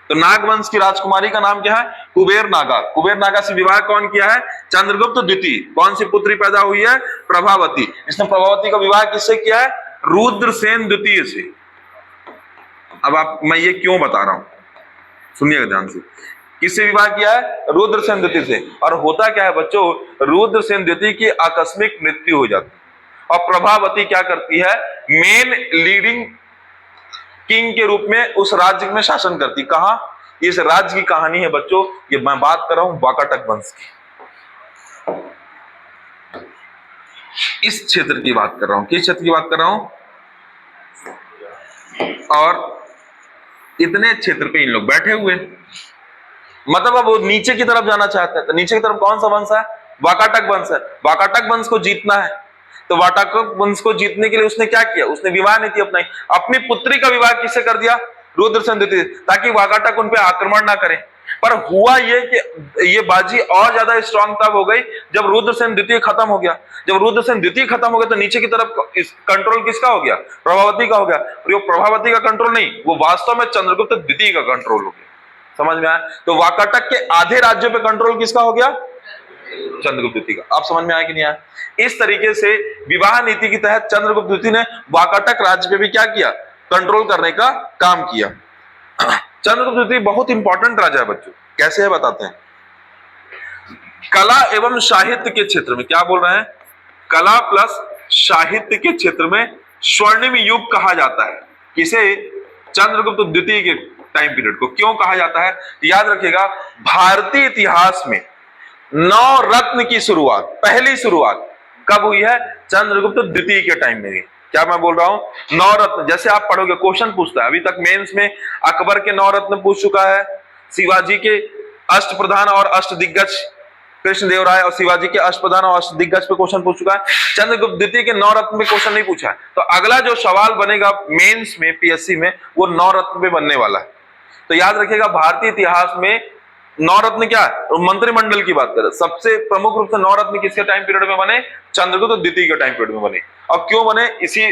तो नागवंश की राजकुमारी का नाम क्या है, कुबेर नागा। कुबेर नागा से विवाह कौन किया है, चंद्रगुप्त द्वितीय। कौन सी पुत्री पैदा हुई है, प्रभावती। इसने प्रभावती का विवाह किससे किया है, रुद्रसेन द्वितीय से। अब मैं ये क्यों बता रहा हूं, सुनिएगा ध्यान से। किससे विवाह किया है, रुद्रसेन द्वितीय से। और होता क्या है बच्चों, रुद्रसेन द्वितीय की आकस्मिक मृत्यु हो जाती है और प्रभावती क्या करती है, मेन लीडिंग किंग के रूप में उस राज्य में शासन करती। कहां, इस राज्य की कहानी है बच्चों, ये मैं बात कर रहा हूं वाकाटक वंश की, इस क्षेत्र की बात कर रहा हूं। किस क्षेत्र की बात कर रहा हूं, और इतने क्षेत्र पे इन लोग बैठे हुए, मतलब अब वो नीचे की तरफ जाना चाहते हैं। तो नीचे की तरफ कौन सा वंश है, वाकाटक वंश है। वाकाटक वंश को जीतना है, तो वाकाटक वंश को जीतने के लिए उसने क्या किया, उसने विवाह नीति अपनाई। अपनी पुत्री का विवाह किससे कर दिया, रुद्रसेन द्वितीय, ताकि वाकाटक उन पे आक्रमण ना करें। पर हुआ ये कि ये बाजी और ज्यादा स्ट्रांग तब हो गई जब रुद्रसेन द्वितीय खत्म हो गया। जब रुद्रसेन द्वितीय खत्म हो गया तो नीचे की तरफ कंट्रोल किसका हो गया, प्रभावती का हो गया। और प्रभावती का कंट्रोल नहीं, वो वास्तव में चंद्रगुप्त द्वितीय का कंट्रोल हो गया। समझ में आया, तो वाकाटक के आधे राज्यों पे कंट्रोल किसका हो गया, चंद्रगुप्त द्वितीय का। आप समझ में आया कि नहीं आया। इस तरीके से विवाह नीति के तहत चंद्रगुप्त द्वितीय ने वाकाटक राज्य पे भी क्या किया, कंट्रोल करने का काम किया। चंद्रगुप्त द्वितीय बहुत इंपॉर्टेंट राजा है बच्चों, कैसे है बताते हैं। कला एवं साहित्य के क्षेत्र में, क्या बोल रहे हैं, कला प्लस साहित्य के क्षेत्र में स्वर्णिम युग कहा जाता है। किसे, चंद्रगुप्त द्वितीय के टाइम पीरियड को। क्यों कहा जाता है, याद रखिएगा, भारतीय इतिहास में नौ रत्न की शुरुआत, पहली शुरुआत कब हुई है, चंद्रगुप्त द्वितीय के टाइम में। क्या मैं बोल रहा हूं, नौ रत्न, जैसे आप पढ़ोगे क्वेश्चन पूछता है, अभी तक मेंस में अकबर के नौ रत्न पूछ चुका है, शिवाजी के अष्टप्रधान और अष्टदिग्गज, कृष्णदेवराय और शिवाजी के अष्टप्रधान और अष्टदिग्गज पे क्वेश्चन पूछ चुका है। चंद्रगुप्त द्वितीय के नौ रत्न पे क्वेश्चन नहीं पूछा है। तो अगला जो सवाल बनेगा मेंस में, पीएससी में, वो नौ रत्न पे बनने वाला है। तो याद रखिएगा, भारतीय इतिहास में नौ रत्न क्या है, मंत्रिमंडल की बात करें, सबसे प्रमुख रूप से नौ रत्न किसके टाइम पीरियड में बने, चंद्रगुप्त द्वितीय के टाइम पीरियड में बने। और क्यों बने, इसी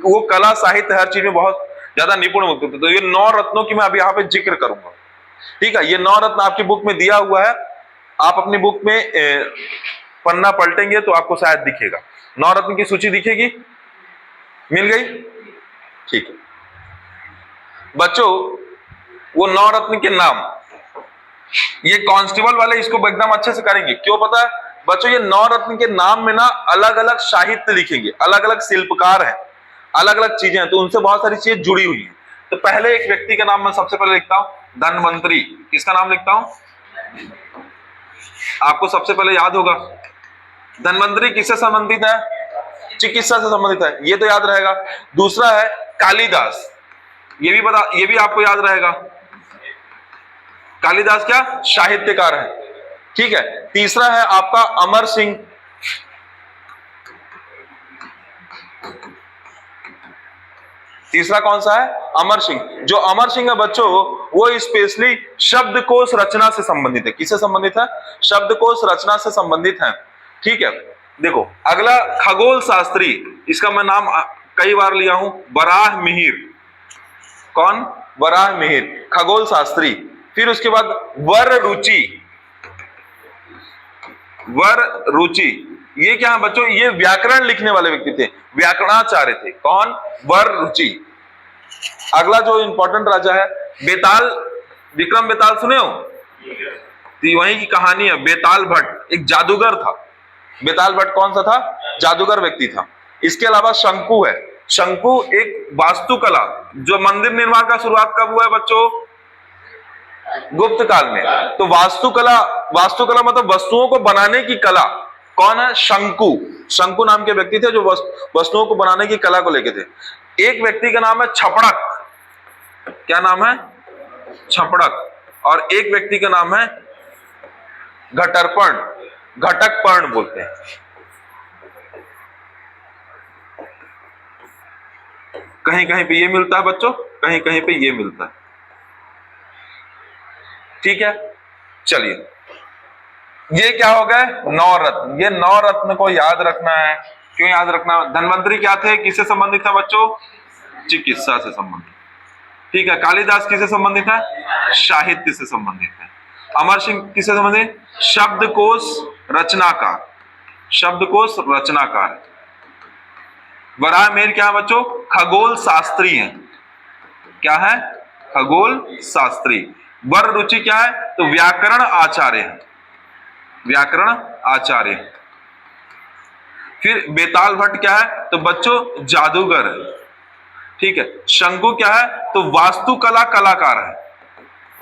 वो कला साहित्य हर चीज में बहुत ज्यादा निपुण होते थे। तो ये नौ रत्नों की मैं अभी यहाँ पे जिक्र करूंगा, ठीक है। ये नौ रत्न आपकी बुक में दिया हुआ है, आप अपनी बुक में पन्ना पलटेंगे तो आपको शायद दिखेगा, नौ रत्न की सूची दिखेगी, मिल गई, ठीक है बच्चों। वो नौ रत्न के नाम, ये कांस्टेबल वाले इसको एकदम अच्छे से करेंगे। क्यों पता है बच्चों, ये नौ रत्न के नाम में ना अलग अलग साहित्य लिखेंगे, अलग अलग शिल्पकार हैं, अलग अलग चीजें हैं, तो उनसे बहुत सारी चीजें जुड़ी हुई हैं। तो पहले एक व्यक्ति का नाम मैं सबसे पहले लिखता हूं, धन्वंतरी। किसका नाम लिखता हूं, आपको सबसे पहले याद होगा, धन्वंतरी किससे संबंधित है, चिकित्सा से संबंधित है, ये तो याद रहेगा। दूसरा है कालिदास, ये भी आपको याद रहेगा, कालिदास क्या, साहित्यकार है, ठीक है। तीसरा है आपका अमर सिंह, तीसरा कौन सा है? अमर सिंह। जो अमर सिंह है बच्चों, वो स्पेशली शब्दकोश रचना से संबंधित है। किससे संबंधित है? शब्दकोश रचना से संबंधित है। ठीक है, देखो अगला खगोल शास्त्री, इसका मैं नाम कई बार लिया हूं, वराह मिहिर। कौन? वराह मिहिर, खगोल शास्त्री। फिर उसके बाद वर रुचि। वर रुचि ये क्या है बच्चों? ये व्याकरण लिखने वाले व्यक्ति थे, व्याकरणाचार्य थे। कौन? वर रुचि। अगला जो इंपॉर्टेंट राजा है बेताल, विक्रम बेताल सुने हो? तो वही की कहानी है। बेताल भट्ट एक जादूगर था। बेताल भट्ट कौन सा था? जादूगर व्यक्ति था। इसके अलावा शंकु है। शंकु एक वास्तुकला, जो मंदिर निर्माण का शुरुआत कब हुआ है बच्चों? गुप्त काल में। तो वास्तुकला, वास्तुकला मतलब वस्तुओं को बनाने की कला। कौन है? शंकु। शंकु नाम के व्यक्ति थे जो वस्तुओं को बनाने की कला को लेके थे। एक व्यक्ति का नाम है छपड़क। क्या नाम है? छपड़क। और एक व्यक्ति का नाम है घटरपर्ण, घटकपर्ण बोलते हैं। कहीं कहीं पे ये मिलता है बच्चों, कहीं कहीं पे ये मिलता है। ठीक है, चलिए ये क्या हो गए? नौ रत्न। ये नौ रत्न को याद रखना है। क्यों याद रखना? धन्वंतरी क्या थे? किससे संबंधित था बच्चों? चिकित्सा से संबंधित। ठीक है, कालिदास किससे संबंधित है? साहित्य से संबंधित है। अमर सिंह किससे संबंधित? शब्दकोश रचनाकार, शब्दकोश रचनाकार। वराह मिहिर क्या है बच्चों? खगोल शास्त्री हैं। क्या है? खगोल शास्त्री। वर रुचि क्या है? तो व्याकरण आचार्य है, व्याकरण आचार्य। फिर बेताल भट्ट क्या है? तो बच्चों जादूगर है। ठीक है, शंकु क्या है? तो वास्तुकला कलाकार है,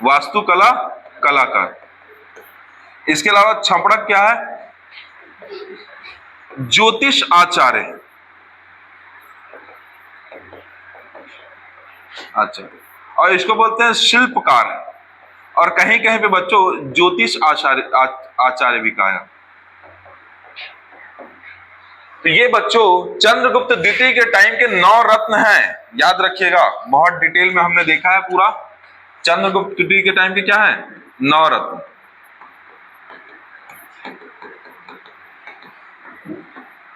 वास्तुकला कलाकार। इसके अलावा छपड़क क्या है? ज्योतिष आचार्य। अच्छा, और इसको बोलते हैं शिल्पकार। और कहीं कहीं पे बच्चों ज्योतिष आचार्य, आचार्य भी कहा। तो ये बच्चों चंद्रगुप्त द्वितीय के टाइम के 9 रत्न हैं, याद रखिएगा। बहुत डिटेल में हमने देखा है पूरा। चंद्रगुप्त द्वितीय के टाइम के क्या है? 9 रत्न।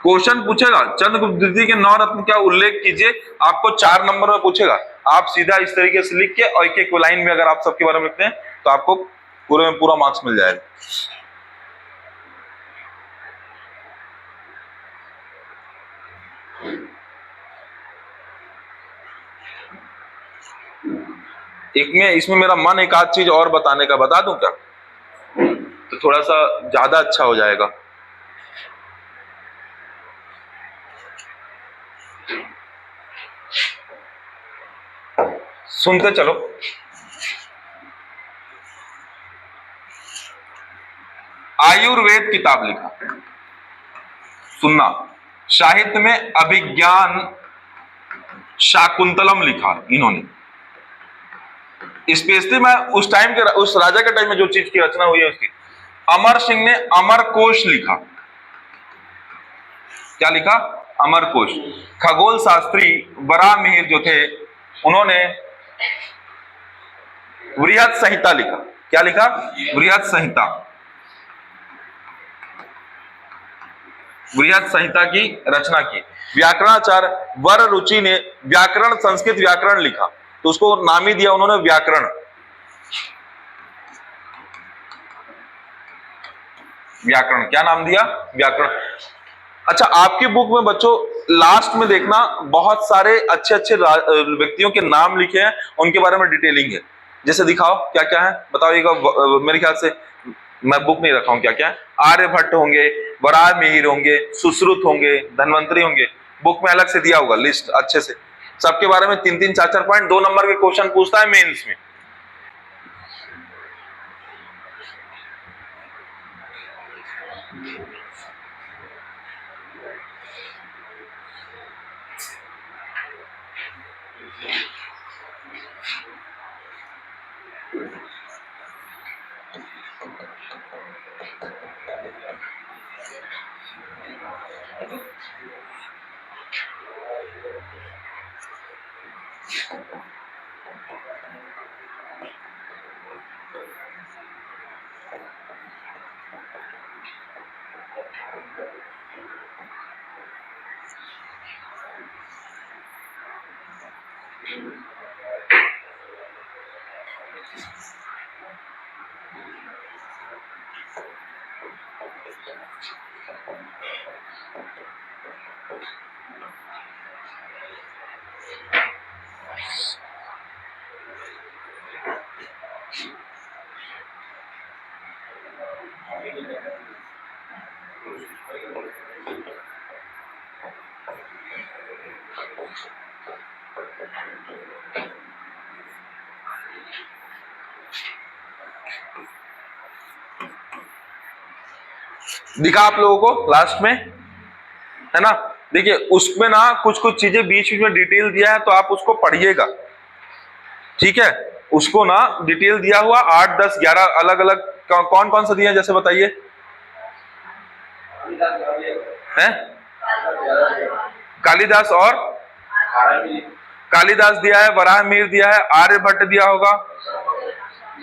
क्वेश्चन पूछेगा चंद्रगुप्त द्वितीय के 9 रत्न क्या उल्लेख कीजिए, आपको 4 नंबर में पूछेगा। आप सीधा इस तरीके से लिख के और एक एक लाइन में अगर आप सबके बारे में लिखते हैं तो आपको पूरे में पूरा मार्क्स मिल जाएगा। एक में इसमें मेरा मन एक आध चीज और बताने का, बता दूं क्या? तो थोड़ा सा ज्यादा अच्छा हो जाएगा। सुनते चलो। आयुर्वेद किताब लिखा, सुनना। साहित्य में अभिज्ञान शाकुंतलम लिखा इन्होंने। स्पेशली मैं उस टाइम के, उस राजा के टाइम में जो चीज की रचना हुई है उसकी। अमर सिंह ने अमरकोश लिखा। क्या लिखा? अमरकोश। खगोल शास्त्री वराह मिहिर जो थे उन्होंने वृहत संहिता लिखा। क्या लिखा? वृहत संहिता। वृहत संहिता की रचना की। व्याकरणाचार्य वर रुचि ने व्याकरण, संस्कृत व्याकरण लिखा, तो उसको नाम ही दिया उन्होंने व्याकरण। व्याकरण क्या नाम दिया? व्याकरण। अच्छा, आपकी बुक में बच्चों लास्ट में देखना बहुत सारे अच्छे अच्छे व्यक्तियों के नाम लिखे हैं, उनके बारे में डिटेलिंग है। जैसे दिखाओ क्या क्या है, बताइएगा। मेरे ख्याल से मैं बुक नहीं रखा हूं। क्या क्या? आर्यभट्ट होंगे, वराह मिहिर होंगे, सुश्रुत होंगे, धन्वंतरी होंगे। बुक में अलग से दिया होगा लिस्ट अच्छे से, सबके बारे में 3-3 4-4 पॉइंट। 2 नंबर के क्वेश्चन पूछता है मेंस में। दिखा आप लोगों को लास्ट में, है ना। देखिए उसमें ना कुछ कुछ चीजें बीच में डिटेल दिया है, तो आप उसको पढ़िएगा, ठीक है। उसको ना डिटेल दिया हुआ 8, 10, 11 अलग अलग कौन कौन सा दिया, जैसे बताइए हैं। कालिदास और कालिदास दिया है, वराहमिहिर दिया है, आर्यभट्ट दिया होगा,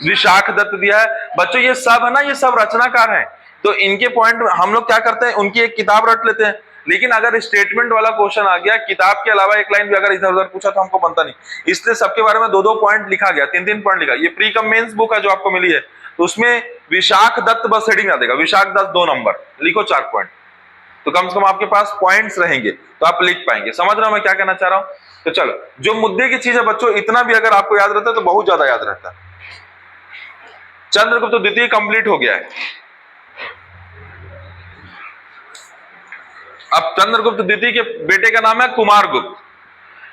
विशाख दत्त दिया है। बच्चों ये सब है ना, ये सब रचनाकार हैं, तो इनके पॉइंट हम लोग क्या करते हैं, उनकी एक किताब रट लेते हैं। लेकिन अगर स्टेटमेंट वाला क्वेश्चन आ गया, किताब के अलावा एक लाइन भी अगर इधर उधर पूछा तो हमको बनता नहीं, इसलिए सबके बारे में 2-2 पॉइंट लिखा गया, 3-3 पॉइंट लिखा। ये प्री कम मेंस बुक है जो आपको मिली है, तो उसमें विशाख दत्त बस हेडिंग आ देगा, विशाख दत्त 2 नंबर लिखो, 4 पॉइंट, तो कम से कम आपके पास पॉइंट्स रहेंगे, तो आप लिख पाएंगे। समझ रहे हो मैं क्या कहना चाह रहा हूं। तो चलो, जो मुद्दे की चीज है बच्चों, इतना भी अगर आपको याद रहता है तो बहुत ज्यादा याद रहता है। चंद्रगुप्त तो द्वितीय कंप्लीट हो गया है। अब चंद्रगुप्त द्वितीय के बेटे का नाम है कुमारगुप्त।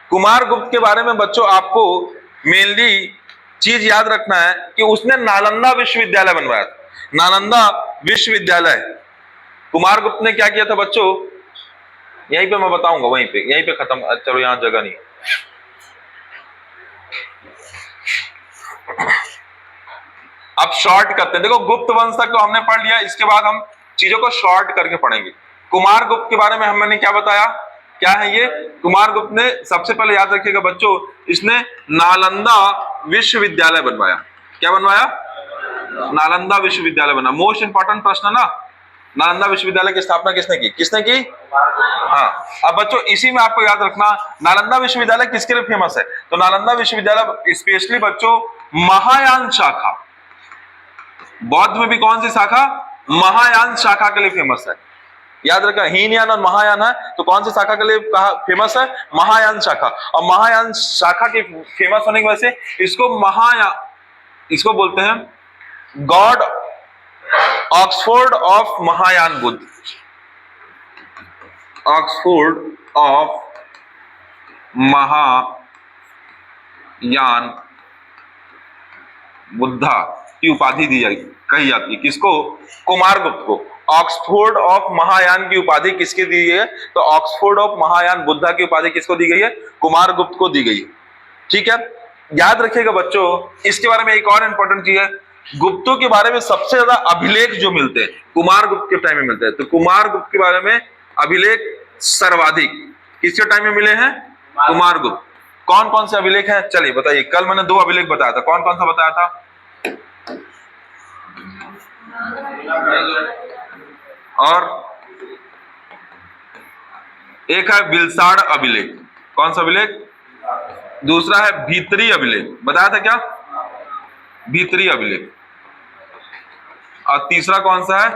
कुमारगुप्त के बारे में बच्चों आपको मेनली चीज याद रखना है कि उसने नालंदा विश्वविद्यालय बनवाया था, नालंदा विश्वविद्यालय। कुमारगुप्त ने क्या किया था बच्चों, यहीं पे मैं बताऊंगा, वहीं पे, यहीं पे खत्म, चलो यहां जगह नहीं। अब शॉर्ट करते हैं, देखो गुप्त वंश तक तो हमने पढ़ लिया, इसके बाद हम चीजों को शॉर्ट करके पढ़ेंगे। कुमारगुप्त के बारे में हमने क्या बताया, क्या है ये, कुमारगुप्त ने सबसे पहले याद रखिएगा बच्चों, इसने नालंदा विश्वविद्यालय बनवाया। क्या बनवाया, नालंदा विश्वविद्यालय बना। मोस्ट इंपॉर्टेंट प्रश्न ना, नालंदा विश्वविद्यालय की स्थापना किसने की, किसने की, हाँ। अब बच्चों इसी में आपको याद रखना, नालंदा विश्वविद्यालय किसके लिए फेमस है, तो नालंदा विश्वविद्यालय स्पेशली बच्चों महायान शाखा, बौद्ध में भी कौन सी शाखा, महायान शाखा के लिए फेमस है। याद रखना, हीनयान और महायान है, तो कौन सी शाखा के लिए कहा फेमस है, महायान शाखा। और महायान शाखा के फेमस होने की वजह से इसको इसको बोलते हैं God Oxford of Mahayana Buddha, Oxford of Mahayana Buddha की उपाधि दी जाएगी, कही जाती है किसको, कुमारगुप्त को। ऑक्सफोर्ड ऑफ महायान की उपाधि किसके दी गई है, तो ऑक्सफोर्ड ऑफ महायान बुद्धा की उपाधि किसको दी गई है, कुमारगुप्त को दी गई है, ठीक है। याद रखिएगा बच्चों, इसके बारे में एक और इंपॉर्टेंट चीज है, गुप्तों के बारे में सबसे ज्यादा अभिलेख जो मिलते हैं कुमारगुप्त के टाइम में मिलते हैं, तो कुमारगुप्त के बारे में अभिलेख सर्वाधिक किसके टाइम में मिले हैं, कुमारगुप्त। कौन कौन से अभिलेख हैं, चलिए बताइए। कल मैंने 2 अभिलेख बताया था, कौन कौन सा बताया था, और एक है बिलसाड़ अभिलेख, कौन सा अभिलेख, दूसरा है भीतरी अभिलेख, बताया था क्या, भीतरी अभिलेख, और तीसरा कौन सा है,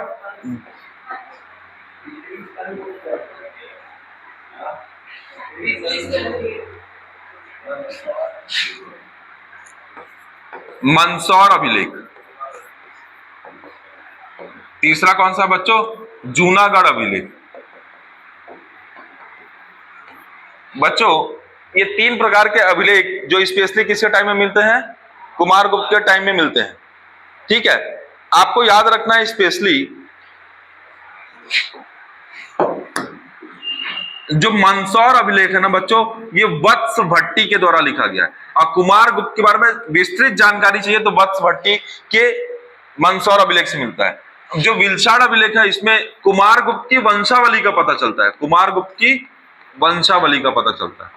मंदसौर अभिलेख। तीसरा कौन सा बच्चों, जूनागढ़ अभिलेख। बच्चों ये 3 प्रकार के अभिलेख जो स्पेशली किसके टाइम में मिलते हैं, कुमारगुप्त के टाइम में मिलते हैं, ठीक है। आपको याद रखना है स्पेशली जो मंदसौर अभिलेख है ना बच्चों, ये वत्स भट्टी के द्वारा लिखा गया है। और कुमारगुप्त के बारे में विस्तृत जानकारी चाहिए तो वत्स भट्टी के मंदसौर अभिलेख से मिलता है। जो बिलसाड़ अभिलेख है इसमें कुमारगुप्त की वंशावली का पता चलता है, कुमारगुप्त की वंशावली का पता चलता है।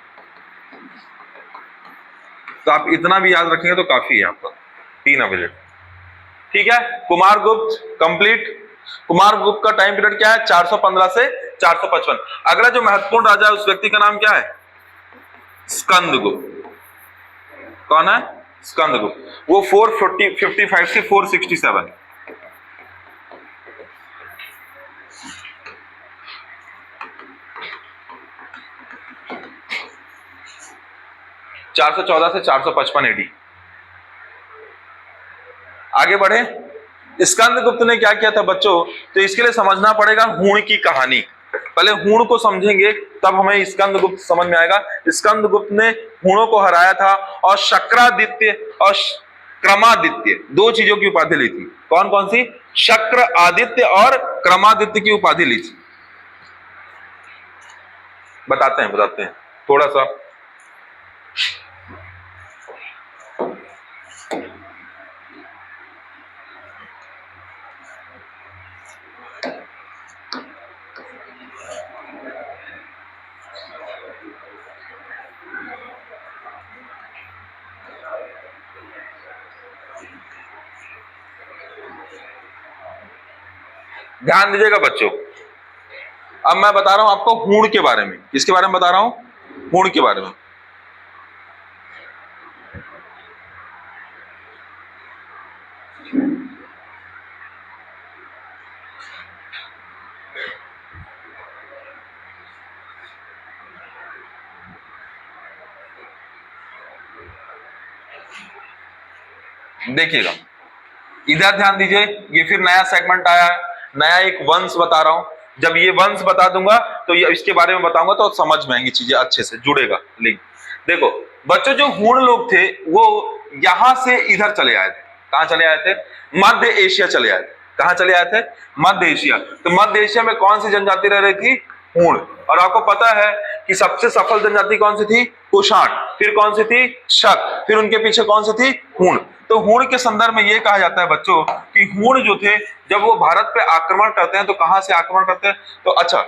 तो आप इतना भी याद रखेंगे तो काफी है आपका, 3 अविलेट। ठीक है, कुमारगुप्त कंप्लीट। कुमारगुप्त का टाइम पीरियड क्या है? 415 से 455। अगला जो महत्वपूर्ण राजा है उस व्यक्ति का नाम क्या है? स्कंदगुप्त। कौन है? स्कंदगुप्त। वो 455 से 467। चार सौ 14 से 455 एडी। आगे बढ़े। स्कंदगुप्त ने क्या किया था बच्चों? तो इसके लिए समझना पड़ेगा हूण की कहानी। पहले हूण को समझेंगे तब हमें स्कंदगुप्त समझ में आएगा। स्कंदगुप्त ने हूणों को हराया था और शक्रादित्य और क्रमादित्य 2 चीजों की उपाधि ली थी। कौन कौन सी? शक्र आदित्य और क्रमादित्य की उपाधि ली थी। बताते हैं थोड़ा सा। ध्यान दीजिएगा बच्चों, अब मैं बता रहा हूं आपको हूण के बारे में। किसके बारे में बता रहा हूं? हूण के बारे में। देखिएगा, इधर ध्यान दीजिए, ये फिर नया सेगमेंट आया है, नया एक वंश बता रहा हूं। जब ये वंश बता दूंगा तो ये इसके बारे में बताऊंगा तो समझ में आएंगी चीजें, अच्छे से जुड़ेगा लिंक। देखो बच्चों, जो हूण लोग थे वो यहां से इधर चले आए थे। कहां चले आए थे? मध्य एशिया चले आए थे। कहां चले आए थे? मध्य एशिया। तो मध्य एशिया में कौन सी जनजाति रह रही थी? हूण। और आपको पता है कि सबसे सफल जनजाति कौन सी थी? कुषाण। फिर कौन सी थी? शक। फिर उनके पीछे कौन सी थी? हूण। तो हूण के संदर्भ में यह कहा जाता है बच्चों कि हूण जो थे जब वो भारत पे आक्रमण करते हैं तो कहां से आक्रमण करते हैं? तो अच्छा,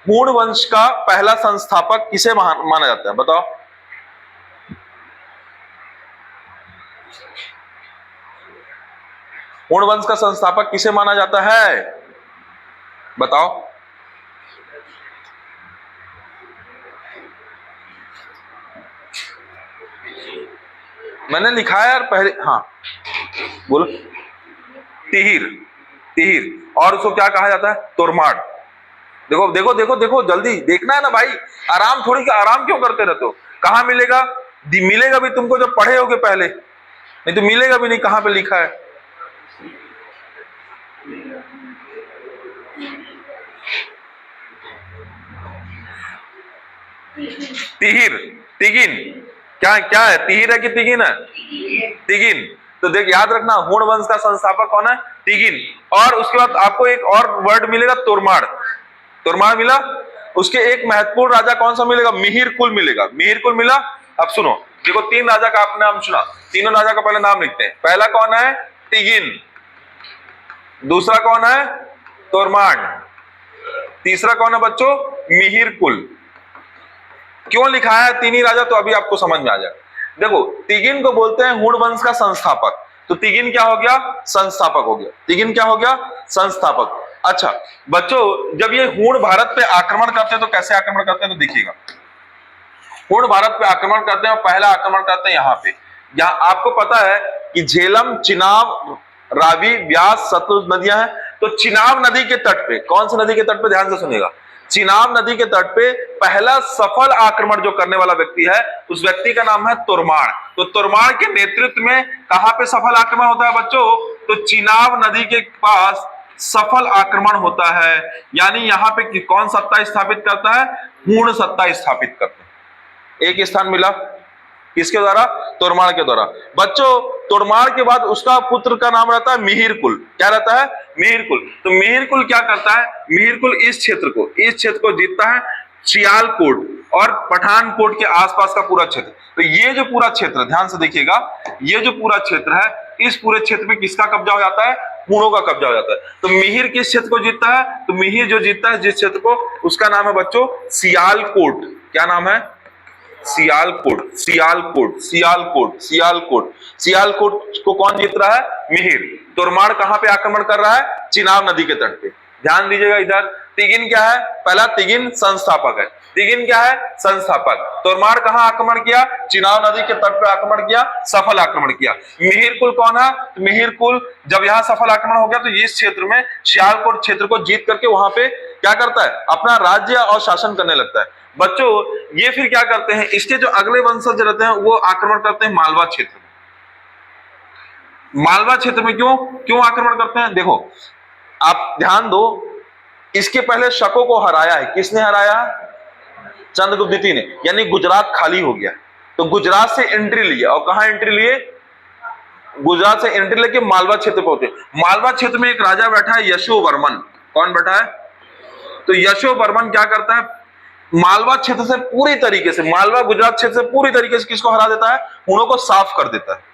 हूण वंश का पहला संस्थापक किसे माना जाता है? बताओ। हूण वंश का संस्थापक किसे माना जाता है? बताओ। मैंने लिखा है यार पहले। हाँ बोलो। तिहिर। तिहिर। और उसको क्या कहा जाता है? तोरमाड़। देखो देखो देखो देखो, जल्दी देखना है ना भाई, आराम थोड़ी का आराम क्यों करते रहते हो? कहां मिलेगा? मिलेगा भी तुमको जब पढ़े होगे पहले, नहीं तो मिलेगा भी नहीं। कहां पे लिखा है? तिहिर। तिगिन। क्या क्या है? तिहिर है कि तिगिन है? तिगिन। तो देख याद रखना, हूण वंश का संस्थापक कौन है? तिगिन। और उसके बाद आपको एक और वर्ड मिलेगा, तोरमाड़। तोरमाड़ मिला। उसके एक महत्वपूर्ण राजा कौन सा मिलेगा? मिहिर कुल मिलेगा। मिहिर कुल मिला। अब सुनो, देखो 3 राजा का आपने नाम सुना, तीनों राजा का पहले नाम लिखते हैं। पहला कौन है? तिगिन। दूसरा कौन है? तोरमाड़। तीसरा कौन है बच्चों? मिहिर कुल। क्यों लिखा है 3 ही राजा? तो अभी आपको समझ में आ जाए। देखो, तिगिन को बोलते हैं हूण वंश का संस्थापक। तो तिगिन क्या हो गया? संस्थापक हो गया। तिगिन क्या हो गया? संस्थापक। अच्छा बच्चों, जब ये हूण भारत पे आक्रमण करते हैं तो कैसे आक्रमण करते हैं? तो देखिएगा, हूण भारत पे आक्रमण करते हैं और पहला आक्रमण करते हैं यहाँ पे। यहाँ आपको पता है कि झेलम, चिनाब, रावी, व्यास, सतलुज नदियां हैं। तो चिनाब नदी के तट पे, कौन सी नदी के तट पे? ध्यान से सुनिएगा, चिनाब नदी के तट पे पहला सफल आक्रमण जो करने वाला व्यक्ति है उस व्यक्ति का नाम है तोरमाड़। तो तोरमाड़ के नेतृत्व में कहां पे सफल आक्रमण होता है बच्चों? तो चिनाब नदी के पास सफल आक्रमण होता है। यानी यहां पे कौन सत्ता स्थापित करता है? हूण सत्ता स्थापित करता है। एक स्थान मिला किसके द्वारा? तोरमाड़ के द्वारा। बच्चों, तोरमाड़ के बाद उसका पुत्र का नाम रहता है मिहिर कुल। क्या रहता है? मिहिर कुल। तो मिहिर कुल क्या करता है? मिहिर कुल इस क्षेत्र को जीतता है, सियालकोट और पठानकोट के आसपास का पूरा क्षेत्र। तो ये जो पूरा क्षेत्र, ध्यान से देखिएगा, ये जो पूरा क्षेत्र है, इस पूरे क्षेत्र में किसका कब्जा हो जाता है? हूणों का कब्जा हो जाता है। तो मिहिर किस क्षेत्र को जीतता है? तो मिहिर जो जीतता है जिस क्षेत्र को, उसका नाम है बच्चों सियालकोट। क्या नाम है? सियालकोट, सियालकोट, सियालकोट, सियालकोट। सियालकोट को कौन जीत रहा है? मिहिर। तोरमाड़ कहां पे आक्रमण कर रहा है? चिनाब नदी के तट पे। ध्यान दीजिएगा इधर, तिगिन क्या है? पहला तिगिन संस्थापक है। तिगिन क्या है? संस्थापक। तोरमाड़ कहां आक्रमण किया? चिनाब नदी के तट पे आक्रमण किया, सफल आक्रमण किया। मिहिर कुल कौन है? मिहिर कुल जब यहां सफल आक्रमण हो गया तो इस क्षेत्र में सियालकोट क्षेत्र को जीत करके वहां पे क्या करता है? अपना राज्य और शासन करने लगता है। बच्चों ये फिर क्या करते हैं? इसके जो अगले वंशज रहते हैं वो आक्रमण करते हैं मालवा क्षेत्र में। मालवा क्षेत्र में क्यों आक्रमण करते हैं? देखो आप ध्यान दो, इसके पहले शकों को हराया है। किसने हराया? चंद्रगुप्त द्वितीय ने। यानी गुजरात खाली हो गया, तो गुजरात से एंट्री लिया। और कहां एंट्री लिए? गुजरात से एंट्री लेके मालवा क्षेत्र पहुंचे। मालवा क्षेत्र में एक राजा बैठा है यशोवर्मन। कौन बैठा है? तो यशोवर्मन क्या करता है? मालवा क्षेत्र से पूरी तरीके से, मालवा गुजरात क्षेत्र से पूरी तरीके से किसको हरा देता है? हुणों को साफ कर देता है।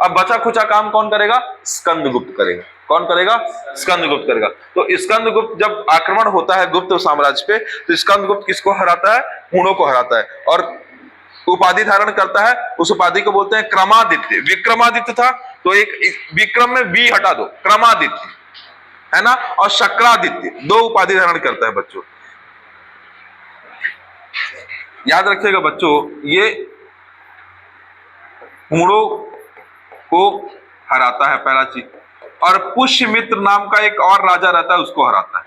अब बचा खुचा काम कौन करेगा? स्कंदगुप्त करेगा। कौन करेगा? स्कंदगुप्त करेगा। तो स्कंदगुप्त जब आक्रमण होता है गुप्त साम्राज्य पे, तो स्कंदगुप्त किसको हराता है? हुणों को हराता है और उपाधि धारण करता है। उस उपाधि को बोलते हैं क्रमादित्य। विक्रमादित्य था तो एक विक्रम में वी हटा दो, क्रमादित्य है ना, और शक्रादित्य, दो उपाधि धारण करता है बच्चों। याद रखिएगा बच्चों, ये हुणों को हराता है पहला चीज। और पुष्यमित्र नाम का एक और राजा रहता है, उसको हराता है।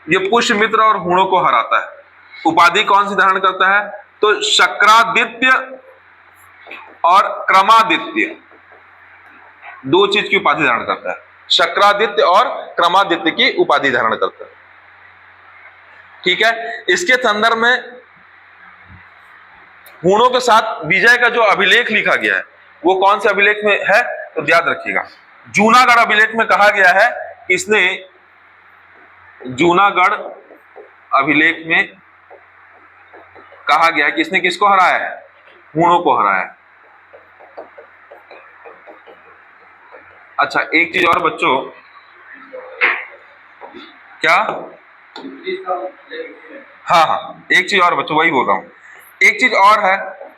ये पुष्यमित्र और हुणों को हराता है। उपाधि कौन सी धारण करता है? तो शक्रादित्य और क्रमादित्य, दो चीज की उपाधि धारण करता है। शक्रादित्य और क्रमादित्य की उपाधि धारण करता है। ठीक है, इसके संदर्भ में हुणों के साथ विजय का जो अभिलेख लिखा गया है वो कौन से अभिलेख में है? तो याद रखिएगा, जूनागढ़ अभिलेख में कहा गया है, इसने जूनागढ़ अभिलेख में कहा गया है कि इसने किसको हराया है? हुणों को हराया है। अच्छा एक चीज और बच्चों, क्या? हाँ एक चीज और बच्चों, वही बोल रहा हूं। एक चीज और है,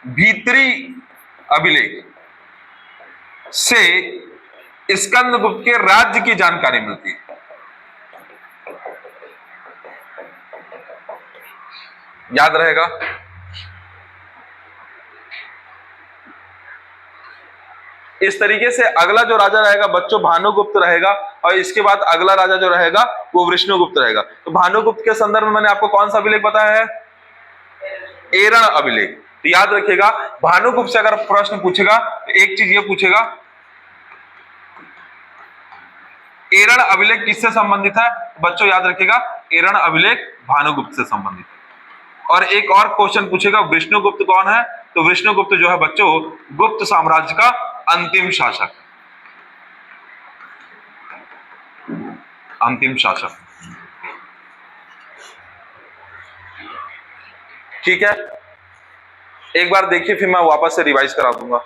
भीतरी अभिलेख से स्कंदगुप्त के राज्य की जानकारी मिलती है। याद रहेगा। इस तरीके से अगला जो राजा रहेगा बच्चों भानुगुप्त रहेगा, और इसके बाद अगला राजा जो रहेगा वो विष्णुगुप्त रहेगा। तो भानुगुप्त के संदर्भ में मैंने आपको कौन सा अभिलेख बताया है? एरण अभिलेख। तो याद रखिएगा, भानुगुप्त से अगर प्रश्न पूछेगा तो एक चीज ये पूछेगा, एरण अभिलेख किससे संबंधित है? बच्चों याद रखिएगा, एरण अभिलेख भानुगुप्त से संबंधित है। और एक और क्वेश्चन पूछेगा, विष्णुगुप्त कौन है? तो विष्णुगुप्त जो है बच्चों गुप्त साम्राज्य का अंतिम शासक। अंतिम शासक। ठीक है, एक बार देखिए फिर मैं वापस से रिवाइज करा दूंगा।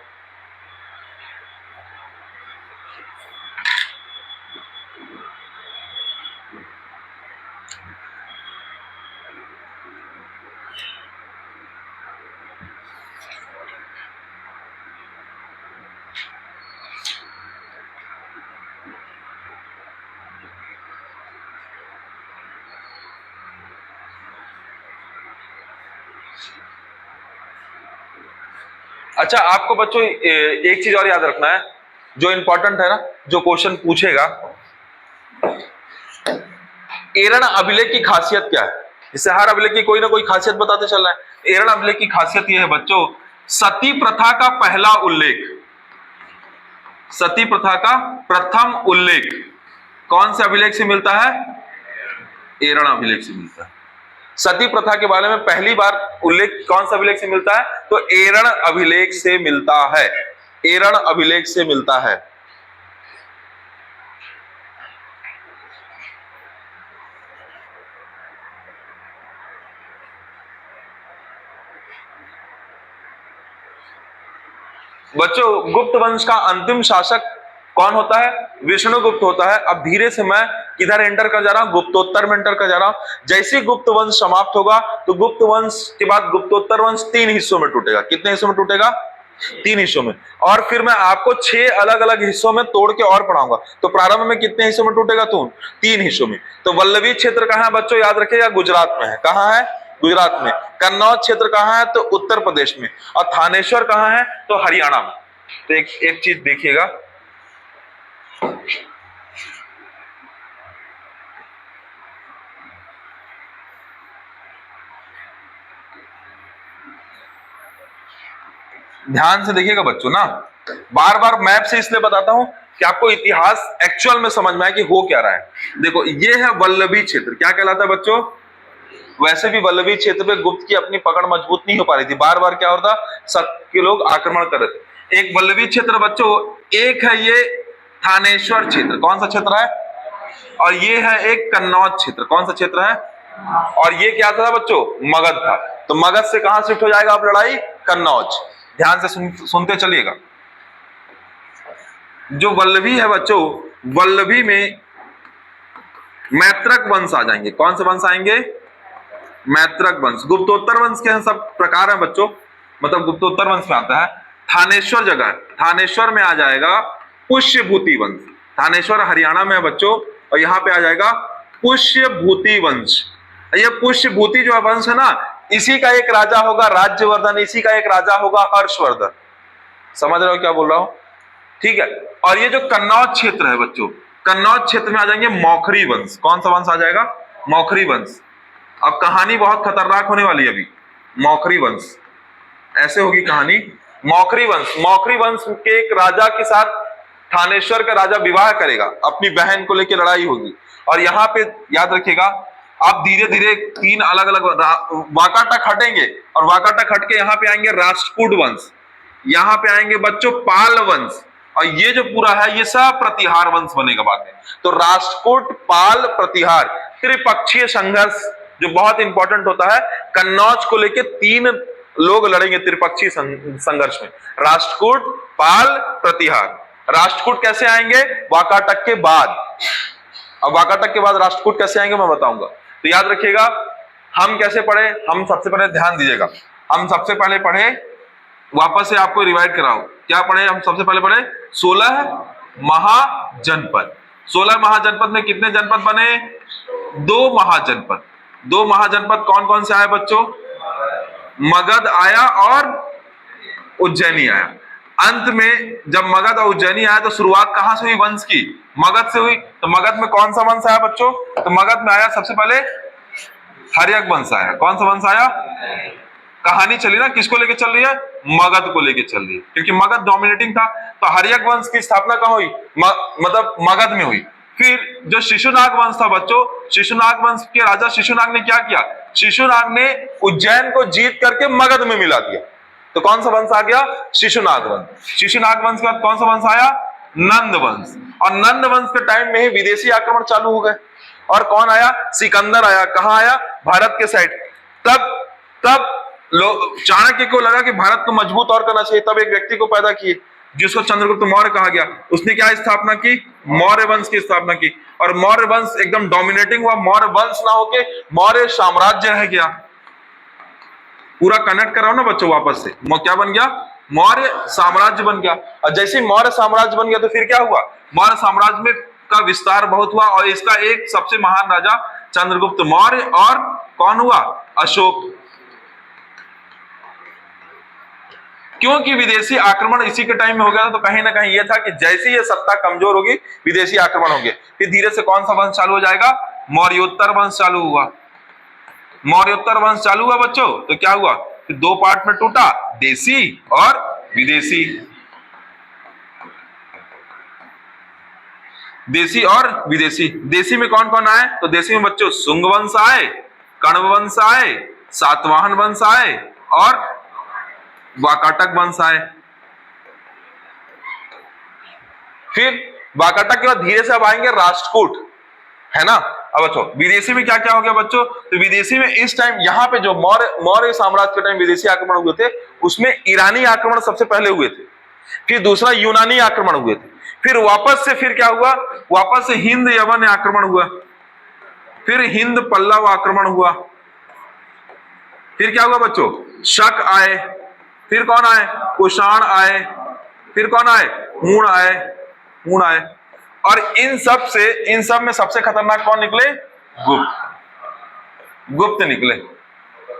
अच्छा आपको बच्चों एक चीज और याद रखना है जो इंपॉर्टेंट है ना, जो क्वेश्चन पूछेगा, एरण अभिलेख की खासियत क्या है? इससे हर अभिलेख की कोई ना कोई खासियत बताते चल रहा है। एरण अभिलेख की खासियत यह है बच्चों, सती प्रथा का पहला उल्लेख, सती प्रथा का प्रथम उल्लेख कौन से अभिलेख से मिलता है? एरण अभिलेख से मिलता है। सती प्रथा के बारे में पहली बार उल्लेख कौन सा अभिलेख से मिलता है? तो एरण अभिलेख से मिलता है। एरण अभिलेख से मिलता है। बच्चों गुप्त वंश का अंतिम शासक कौन होता है? विष्णुगुप्त होता है। अब धीरे से मैं किधर एंटर कर जा रहा हूं, गुप्तोत्तर में एंटर कर जा रहा हूं। जैसे गुप्त वंश समाप्त होगा तो गुप्त वंश के बाद गुप्तोत्तर वंश 3 हिस्सों में टूटेगा। कितने हिस्सों में टूटेगा? 3 हिस्सों में। और फिर मैं आपको 6 अलग अलग हिस्सों में तोड़ के और पढ़ाऊंगा। तो प्रारंभ में कितने हिस्सों में टूटेगा? तो 3 हिस्सों में। तो वल्लभी क्षेत्र कहां है बच्चों? याद रखिएगा, गुजरात में है। कहां है? गुजरात में। कन्नौज क्षेत्र कहां है? तो उत्तर प्रदेश में। और थानेश्वर कहां है? तो हरियाणा में। तो एक चीज देखिएगा, ध्यान से देखिएगा बच्चों ना, बार बार मैप से इसलिए बताता हूं कि आपको इतिहास एक्चुअल में समझ में आए कि हो क्या रहा है। देखो ये है वल्लभी क्षेत्र, क्या कहलाता है बच्चों? वैसे भी वल्लभी क्षेत्र पे गुप्त की अपनी पकड़ मजबूत नहीं हो पा रही थी, बार बार क्या होता, शक के लोग आक्रमण कर रहे थे। एक वल्लभी क्षेत्र बच्चों, एक है ये थानेश्वर क्षेत्र, कौन सा क्षेत्र है? और ये है एक कन्नौज क्षेत्र, कौन सा क्षेत्र है? और ये क्या था बच्चों? मगध था। तो मगध से कहां शिफ्ट हो जाएगा आप लड़ाई? कन्नौज। ध्यान से सुनते चलिएगा। जो वल्लभी है बच्चों, वल्लभी में मैत्रक वंश आ जाएंगे। कौन से वंश आएंगे? मैत्रक वंश। गुप्तोत्तर वंश के सब प्रकार है बच्चों, मतलब गुप्तोत्तर वंश में आता है। थानेश्वर जगह है, थानेश्वर में आ जाएगा पुष्यभूति वंश। थानेश्वर हरियाणा में है बच्चों, और यहां पे आ जाएगा पुष्यभूति वंश। ये पुष्यभूति जो वंश है ना, इसी का एक राजा होगा राज्यवर्धन, इसी का एक राजा होगा हर्षवर्धन। समझ रहे हो क्या बोल रहा हूं? ठीक है। और ये जो कन्नौज क्षेत्र है बच्चों, कन्नौज क्षेत्र में आ जाएंगे मौखरी वंश। कौन सा वंश आ जाएगा? मौखरी वंश। अब कहानी बहुत खतरनाक होने वाली है अभी। मौखरी वंश ऐसे होगी कहानी। मौखरी वंश, मौखरी वंश के एक राजा के साथ थानेश्वर का राजा विवाह करेगा, अपनी बहन को लेकर लड़ाई होगी। और यहाँ पे याद रखिएगा, आप धीरे धीरे 3 अलग अलग वाकाटक हटेंगे, और वाकाटक हट के यहाँ पे आएंगे राष्ट्रकूट वंश, यहाँ पे आएंगे बच्चों पाल वंश, और ये जो पूरा है ये सब प्रतिहार वंश बनेगा बाद में। तो राष्ट्रकूट, पाल, प्रतिहार, त्रिपक्षीय संघर्ष जो बहुत इंपॉर्टेंट होता है। कन्नौज को लेके 3 लोग लड़ेंगे त्रिपक्षीय संघर्ष में, राष्ट्रकूट, पाल, प्रतिहार। राष्ट्रकूट कैसे आएंगे? वाकाटक के बाद। अब वाकाटक के बाद राष्ट्रकूट कैसे आएंगे मैं बताऊंगा। तो याद रखिएगा, हम कैसे पढ़े? हम सबसे पहले ध्यान दीजिएगा, हम सबसे पहले पढ़े, वापस से आपको रिवाइड कराओ, क्या पढ़े हम? सबसे पहले पढ़े 16 महाजनपद। 16 महाजनपद में कितने जनपद बने? 2 महाजनपद। 2 महाजनपद कौन कौन से आए बच्चों? मगध आया और उज्जैनी आया। अंत में जब मगध और उज्जैनी आया तो शुरुआत कहां से हुई वंश की? मगध से हुई। तो मगध में कौन सा वंश आया बच्चों? तो मगध में आया सबसे पहले हर्यक वंश आया। कौन सा वंश आया? कहानी चली ना, किसको लेके चल रही है? मगध को लेके चल रही है, क्योंकि मगध डोमिनेटिंग था। तो हर्यक वंश की स्थापना कहां हुई? मतलब मगध में हुई। फिर जो शिशुनाग वंश था बच्चों, शिशुनाग वंश के राजा शिशुनाग ने क्या किया? शिशुनाग ने उज्जैन को जीत करके मगध में मिला दिया। तो कौन सा वंश आ गया? शिशुनाग वंश। शिशुनाग वंश के बाद कौन सा वंश आया? नंद वंश। और नंद वंश के टाइम में ही विदेशी आक्रमण चालू हो गए। और कौन आया? सिकंदर आया। कहां आया? भारत के साइड। तब लोग, चाणक्य को लगा कि भारत को मजबूत और करना चाहिए, तब एक व्यक्ति को पैदा किए जिसको चंद्रगुप्त मौर्य कहा गया। उसने क्या स्थापना की? मौर्य वंश की स्थापना की। और मौर्य वंश एकदम डोमिनेटिंग हुआ। मौर्य वंश ना होके मौर्य साम्राज्य रह गया। पूरा कनेक्ट कराओ ना बच्चों वापस से। क्या बन गया? मौर्य साम्राज्य बन गया। और जैसे मौर्य साम्राज्य बन गया तो फिर क्या हुआ? मौर्य साम्राज्य में का विस्तार बहुत हुआ, और इसका एक सबसे महान राजा चंद्रगुप्त मौर्य, और कौन हुआ? अशोक। क्योंकि विदेशी आक्रमण इसी के टाइम में हो गया था। तो कहीं ना कहीं यह था कि जैसे ये सत्ता कमजोर होगी विदेशी आक्रमण होंगे। फिर धीरे से कौन सा वंश चालू हो जाएगा? मौर्योत्तर वंश चालू हुआ। मौर्योत्तर वंश चालू हुआ बच्चों, तो क्या हुआ? फिर 2 पार्ट में टूटा, देसी और विदेशी। देसी और विदेशी। देसी में कौन कौन आए? तो देसी में बच्चों शुंग वंश आए, कण्व वंश आए, सातवाहन वंश आए, और वाकाटक वंश आए। फिर वाकाटक के बाद धीरे से अब आएंगे राष्ट्रकूट, है ना। अब बच्चों विदेशी में क्या क्या हो गया बच्चों? तो विदेशी में इस टाइम यहाँ पे जो मौर्य साम्राज्य के टाइम विदेशी आक्रमण हुए थे, उसमें ईरानी आक्रमण सबसे पहले हुए थे। फिर दूसरा यूनानी आक्रमण हुए थे। फिर वापस से फिर क्या हुआ, वापस से हिंद यवन आक्रमण हुआ, फिर हिंद पल्लव आक्रमण हुआ, फिर क्या हुआ बच्चों, शक आए, फिर कौन आए, कुषाण आए, फिर कौन आए, हूण आए, हूण आए। और इन सब में सबसे खतरनाक कौन निकले, गुप्त, गुप्त निकले।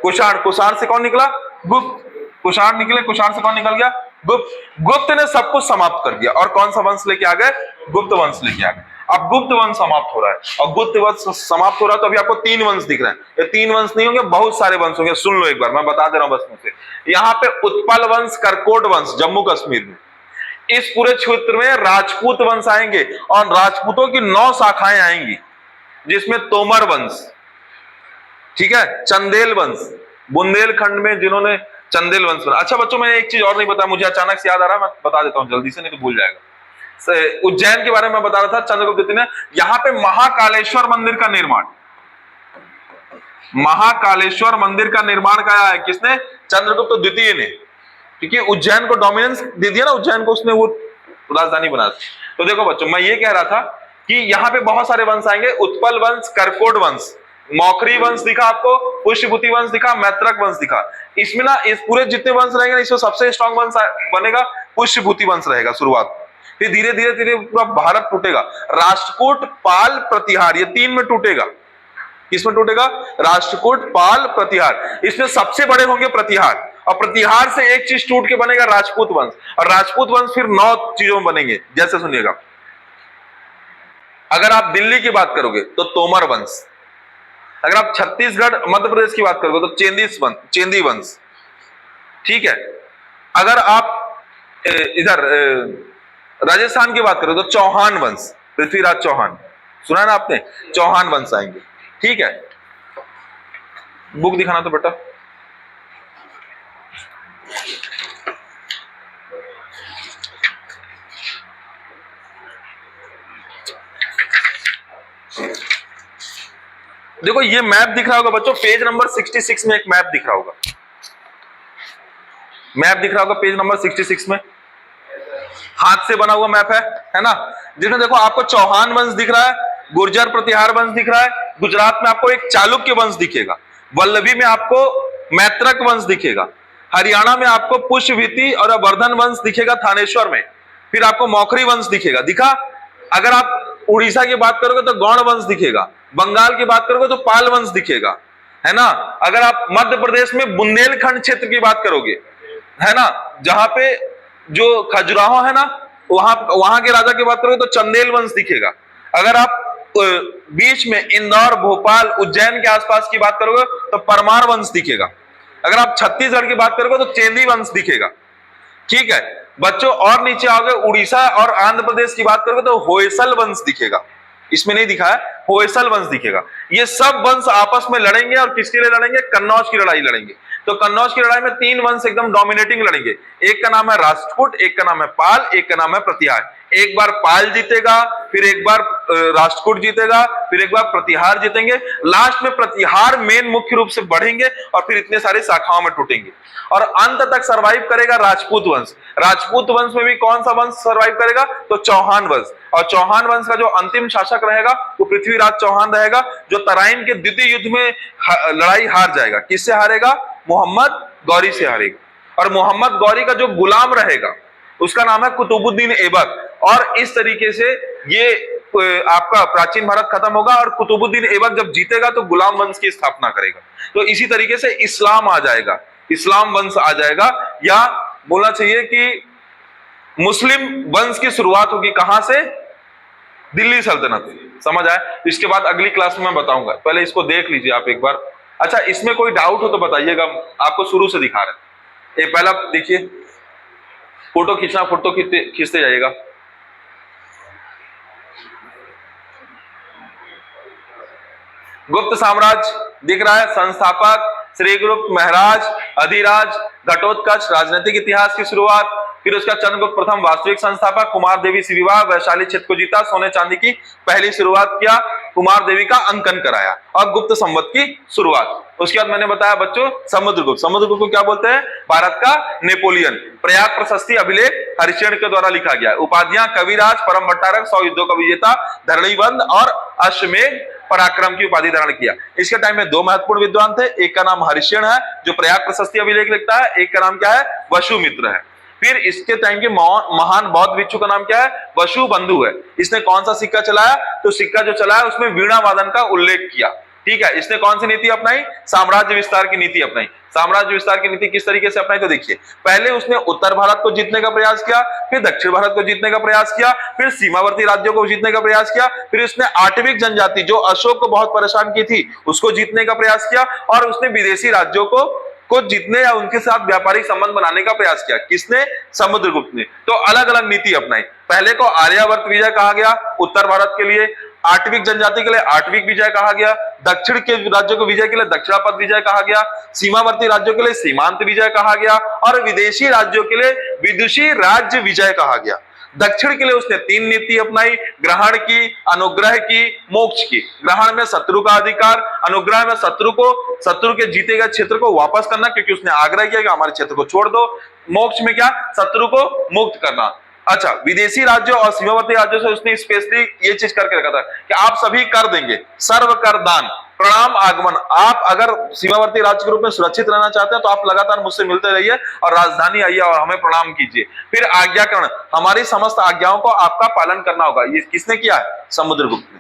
कुषाण, कुषाण से कौन निकला, गुप्त, कुषाण निकले, कुषाण से कौन निकल गया, गुप्त। गुप्त ने सब कुछ समाप्त कर दिया और कौन सा वंश लेके आ गए, गुप्त वंश लेके आ गए। अब गुप्त वंश समाप्त हो रहा है और गुप्त वंश समाप्त हो रहा है तो अभी आपको 3 वंश दिख रहे हैं। ये 3 वंश नहीं होंगे, बहुत सारे वंश होंगे। सुन लो एक बार, मैं बता दे रहा हूं बस मुझे। यहाँ पे उत्पल वंश, करकोट वंश जम्मू कश्मीर में, इस पूरे क्षेत्र में राजपूत वंश आएंगे और राजपूतों की 9 शाखाएं आएंगी, जिसमें तोमर वंश, ठीक है, चंदेल वंश, बुंदेलखंड में जिन्होंने चंदेल वंश बना। अच्छा बच्चों, मैंने एक चीज और नहीं बताया, मुझे अचानक से याद आ रहा है, मैं बता देता हूं जल्दी से, नहीं तो भूल जाएगा। उज्जैन के बारे में बता रहा था, चंद्रगुप्त ने यहाँ पे महाकालेश्वर मंदिर का निर्माण, महाकालेश्वर मंदिर का निर्माण किया है किसने, चंद्रगुप्त द्वितीय ने, क्योंकि उज्जैन को डोमिनेंस दे दिया ना, उज्जैन को उसने वो राजधानी बना दी। तो देखो बच्चों, मैं ये कह रहा था कि यहाँ पे बहुत सारे वंश आएंगे, उत्पल वंश, करकोट वंश, मौखरी वंश दिखा आपको, पुष्यभूति वंश दिखा, मैत्रक वंश दिखा। इसमें ना इस पूरे जितने वंश रहेंगे, इसमें सबसे स्ट्रॉन्ग वंश बनेगा पुष्यभूति वंश रहेगा शुरुआत। फिर धीरे धीरे धीरे पूरा भारत टूटेगा, राष्ट्रकूट, पाल, प्रतिहार, ये 3 में टूटेगा। किसमें टूटेगा, राष्ट्रकूट, पाल, प्रतिहार। इसमें सबसे बड़े होंगे प्रतिहार, और प्रतिहार से एक चीज टूट के बनेगा राजपूत वंश, और राजपूत वंश फिर 9 चीजों में बनेंगे। जैसे सुनिएगा, अगर आप दिल्ली की बात करोगे तो तोमर वंश, अगर आप छत्तीसगढ़ मध्य प्रदेश की बात करोगे तो चेंदी वंश, ठीक है। अगर आप इधर राजस्थान की बात करोगे तो चौहान वंश, पृथ्वीराज चौहान, सुना ना आपने, चौहान वंश आएंगे, ठीक है। बुक दिखाना तो बेटा। देखो ये मैप दिख रहा होगा बच्चों, पेज नंबर 66 में एक मैप दिख रहा होगा, मैप दिख रहा होगा पेज नंबर 66 में, हाथ से बना हुआ मैप है ना, जिसमें देखो आपको चौहान वंश दिख रहा है, गुर्जर प्रतिहार वंश दिख रहा है, गुजरात में आपको एक चालुक्य वंश दिखेगा, वल्लभी में आपको मैत्रक वंश दिखेगा, हरियाणा में आपको पुष्यभूति और वर्धन वंश दिखेगा थानेश्वर में, फिर आपको मौखरी वंश दिखेगा, दिखा। अगर आप उड़ीसा की बात करोगे तो गौड़ वंश दिखेगा, बंगाल की बात करोगे तो पाल वंश दिखेगा, है ना। अगर आप मध्य प्रदेश में बुंदेलखंड क्षेत्र की बात करोगे, है ना, जहां पे जो खजुराहो है ना, वहां के राजा की बात करोगे तो चंदेल वंश दिखेगा। अगर आप बीच में इंदौर, भोपाल, उज्जैन के आसपास की बात करोगे तो परमार वंश दिखेगा। अगर आप छत्तीसगढ़ की बात करोगे तो चेंदी वंश दिखेगा, ठीक है बच्चों। और नीचे आओगे उड़ीसा और आंध्र प्रदेश की बात करोगे तो होयसल वंश दिखेगा, इसमें नहीं दिखा है, होयसल वंश दिखेगा। ये सब वंश आपस में लड़ेंगे और किसके लिए लड़ेंगे, कन्नौज की लड़ाई लड़ेंगे। तो कन्नौज की लड़ाई में 3 वंश एकदम डोमिनेटिंग लड़ेंगे, एक का नाम है राष्ट्रकूट, एक का नाम है पाल, एक का नाम है प्रतिहार। एक बार पाल जीतेगा, फिर एक बार राष्ट्रकूट जीतेगा, फिर एक बार प्रतिहार जीतेंगे, लास्ट में प्रतिहार मेन मुख्य रूप से बढ़ेंगे और फिर इतने सारे शाखाओं में टूटेंगे और अंत तक सरवाइव करेगा राजपूत वंश। राजपूत वंश में भी कौन सा वंश सरवाइव करेगा, तो चौहान वंश। और चौहान वंश का जो अंतिम शासक रहेगा वो पृथ्वीराज चौहान रहेगा, जो तराइन के द्वितीय युद्ध में लड़ाई हार जाएगा। किससे हारेगा, मोहम्मद गौरी से हारेगा। और मोहम्मद गौरी का जो गुलाम रहेगा उसका नाम है कुतुबुद्दीन ऐबक। और इस तरीके से ये आपका प्राचीन भारत खत्म होगा और कुतुबुद्दीन ऐबक जब जीतेगा तो गुलाम वंश की स्थापना करेगा। तो इसी तरीके से इस्लाम आ जाएगा, इस्लाम वंश आ जाएगा, या बोलना चाहिए कि मुस्लिम वंश की शुरुआत होगी कहां से, दिल्ली सल्तनत। समझ आए। इसके बाद अगली क्लास में मैं बताऊंगा, पहले इसको देख लीजिए आप एक बार। अच्छा, इसमें कोई डाउट हो तो बताइएगा, आपको शुरू से दिखा रहे हैं। पहला देखिए, फोटो खींचना, फोटो खींचते जाइएगा। गुप्त साम्राज्य दिख रहा है, संस्थापक श्री गुप्त, महाराज, अधिराज, घटोत्कच, राजनीतिक इतिहास की शुरुआत, फिर उसका चंद्रगुप्त प्रथम वास्तविक संस्थापक, कुमार देवी से विवाह, वैशाली क्षेत्र को जीता, सोने चांदी की पहली शुरुआत किया, कुमार देवी का अंकन कराया और गुप्त संवत की शुरुआत। उसके बाद मैंने बताया बच्चों समुद्रगुप्त। समुद्रगुप्त को क्या बोलते हैं? भारत का नेपोलियन। प्रयाग प्रशस्ति अभिलेख हरिश्चंद्र के द्वारा लिखा गया। उपाधियां कविराज, परम भट्टारक, 100 युद्धों का विजेता, धरणीबंध और अश्वमेध पराक्रम की उपाधि धारण किया। इसके टाइम में दो महत्वपूर्ण विद्वान थे, एक का नाम हरिश्चंद्र है जो प्रयाग प्रशस्ति अभिलेख लिखता है, एक का नाम क्या है? वसुमित्र है। फिर इसके टाइम के महान बौद्ध भिक्षु का नाम क्या है? वसुबंधु है। इसने कौन सा सिक्का चलाया? तो सिक्का जो चलाया उसमें वीणा वादन का उल्लेख किया। ठीक है, इसने कौन सी नीति अपनाई? साम्राज्य विस्तार की नीति अपनाई। साम्राज्य विस्तार की नीति किस तरीके से अपनाई? तो देखिए, पहले उसने उत्तर भारत को जीतने का प्रयास किया, फिर दक्षिण भारत को जीतने का प्रयास किया, फिर सीमावर्ती राज्यों को जीतने का प्रयास किया, फिर उसने आटविक जनजाति जो अशोक को बहुत परेशान की थी उसको जीतने का प्रयास किया, और उसने विदेशी राज्यों को जीतने या उनके साथ व्यापारिक संबंध बनाने का प्रयास किया। किसने? समुद्रगुप्त ने। तो अलग अलग नीति अपनाई। पहले को आर्यावर्त विजय कहा गया उत्तर भारत के लिए, आटविक जनजाति के लिए आटविक विजय कहा गया, दक्षिण के राज्यों के विजय के लिए दक्षिणापथ विजय कहा गया, सीमावर्ती राज्यों के लिए सीमांत विजय कहा गया, और विदेशी राज्यों के लिए विदुषी राज्य विजय कहा गया। दक्षिण के लिए उसने 3 नीति अपनाई, ग्रहण की, अनुग्रह की, मोक्ष की। ग्रहण में शत्रु का अधिकार, अनुग्रह में शत्रु के जीते गए क्षेत्र को वापस करना, क्योंकि उसने आग्रह किया कि हमारे क्षेत्र को छोड़ दो। मोक्ष में क्या? शत्रु को मुक्त करना। अच्छा, विदेशी राज्यों और सीमावर्ती राज्यों से उसने स्पेशली ये चीज करके रखा था कि आप सभी कर देंगे, सर्व कर दान, प्रणाम आगमन। आप अगर सीमावर्ती राज्य के रूप में सुरक्षित रहना चाहते हैं तो आप लगातार मुझसे मिलते रहिए और राजधानी आइए और हमें प्रणाम कीजिए। फिर आज्ञाकरण, हमारी समस्त आज्ञाओं को आपका पालन करना होगा। ये किसने किया है? समुद्रगुप्त ने।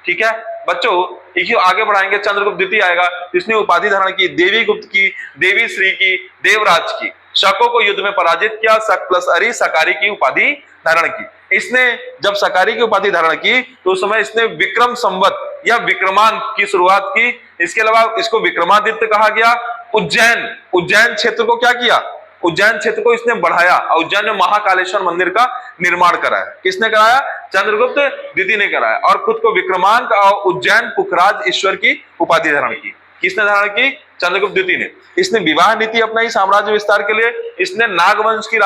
ठीक है बच्चों, एक आगे बढ़ाएंगे। चंद्रगुप्त द्वितीय आएगा, इसने उपाधि धारण की देवी गुप्त की, देवी श्री की, देवराज की। शकों को युद्ध में पराजित किया, शक प्लस अरि सकारी की उपाधि धारण की। इसने जब सकारी की उपाधि धारण की तो उस समय इसने विक्रम संवत या विक्रमांक की शुरुआत की। इसके अलावा इसको विक्रमादित्य कहा गया। उज्जैन क्षेत्र को क्या किया? उज्जैन क्षेत्र को इसने बढ़ाया और उज्जैन में महाकालेश्वर मंदिर का निर्माण कराया। किसने कराया? चंद्रगुप्त द्वितीय ने कराया। और खुद को विक्रमांक और उज्जैन पुखराज ईश्वर की उपाधि धारण की। किसने धारण की? चंद्रगुप्त द्वितीय ने। इसने विवाह नीति अपनाई साम्राज्य विस्तार के लिए। इसने नागवंश की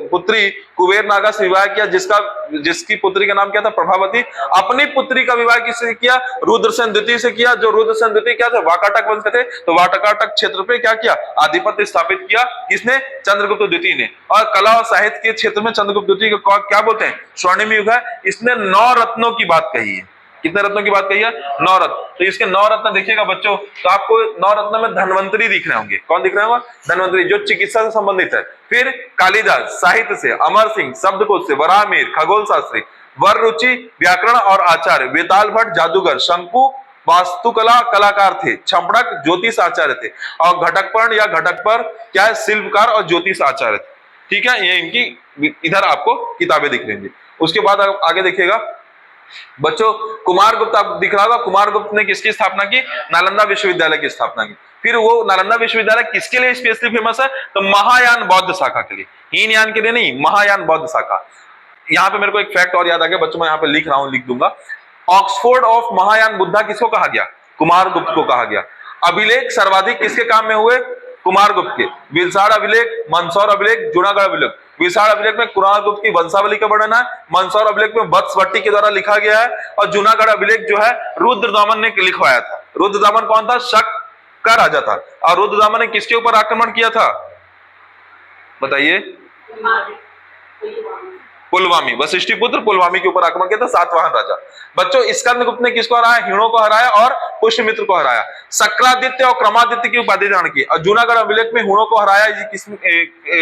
पुत्री कुबेर नागा से विवाह किया, जिसकी पुत्री का नाम क्या था? प्रभावती। अपनी पुत्री का विवाह किससे किया? रुद्रसेन द्वितीय से किया। जो रुद्रसेन द्वितीय क्या थे? वाकाटक वंश के थे। तो वाकाटक क्षेत्र पे क्या किया? आधिपत्य स्थापित किया। किसने? चंद्रगुप्त द्वितीय ने। और कला और साहित्य के क्षेत्र में चंद्रगुप्त द्वितीय को क्या बोलते हैं? स्वर्णिम युग है। इसने 9 रत्नों की बात कही है। कितने रत्नों की बात कही है? 9 रत्न। तो इसके 9 रत्न देखिएगा बच्चों, तो आपको 9 रत्न में धन्वंतरी दिख रहे होंगे। कौन दिख रहे होंगे? धन्वंतरी, जो चिकित्सा से संबंधित है। फिर कालिदास साहित्य से, अमर सिंह शब्दकोश से, वराहमिहिर खगोल शास्त्री, वर रुचि व्याकरण और आचार्य, वेताल भट्ट जादूगर, शंकु वास्तुकला कलाकार थे, छंपड़क ज्योतिष आचार्य थे, और घटकपर्ण या घटकपर क्या है? शिल्पकार और ज्योतिष आचार्य थे। ठीक है, ये इनकी इधर आपको किताबें दिख रही। उसके बाद आगे देखिएगा बच्चों, कुमारगुप्त आपको दिख रहा होगा। कुमारगुप्त ने किसकी स्थापना की? नालंदा विश्वविद्यालय की स्थापना की। फिर वो नालंदा विश्वविद्यालय किसके लिए स्पेशली फेमस है? तो महायान बौद्ध शाखा के लिए, हीनयान के लिए नहीं, महायान बौद्ध शाखा। यहाँ पे मेरे को एक फैक्ट और याद आ गया बच्चों, मैं यहाँ पे लिख रहा हूँ, लिख दूंगा। ऑक्सफोर्ड ऑफ महायान बुद्धा किसको कहा गया? कुमारगुप्त को कहा गया। अभिलेख सर्वाधिक किसके काम में हुए? कुमारगुप्त के। विलसाड़ अभिलेख, मंदसौर अभिलेख, जूनागढ़ अभिलेख। विलसाड़ अभिलेख में कुमारगुप्त की वंशावली का वर्णन है। मंदसौर अभिलेख में वत्स भट्टी के द्वारा लिखा गया है। और जूनागढ़ अभिलेख जो है रुद्रदामन ने लिखवाया था। रुद्रदामन कौन था? शक का राजा था। और रुद्रदामन ने किसके ऊपर आक्रमण किया था? बताइए। पुलवामी, वशिष्ठी पुत्र पुलवामी के ऊपर आक्रमण किया था, सातवाहन राजा। बच्चों, स्कंदगुप्त ने किसको हराया? हिणों को हराया और पुष्यमित्र को हराया। शक्रादित्य और क्रमादित्य की उपाधि धारण की। और जूनागढ़ अभिलेख में हिणों को हराया, ये किसमें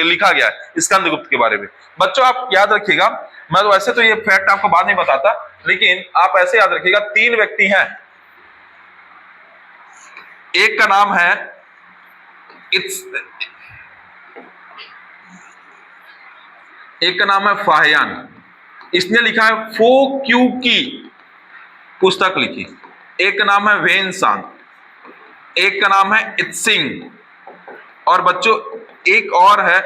लिखा गया है? स्कंदगुप्त के बारे में। बच्चों आप याद रखिएगा, मैं तो वैसे तो ये फैक्ट आपको बाद में बताता, लेकिन आप ऐसे याद रखिएगा, 3 व्यक्ति हैं। एक का नाम है एक का नाम है फाहयान। इसने लिखा है फो क्यू की पुस्तक लिखी। एक का नाम है वेन सांग, एक का नाम है इत्सिंग, और बच्चों एक और है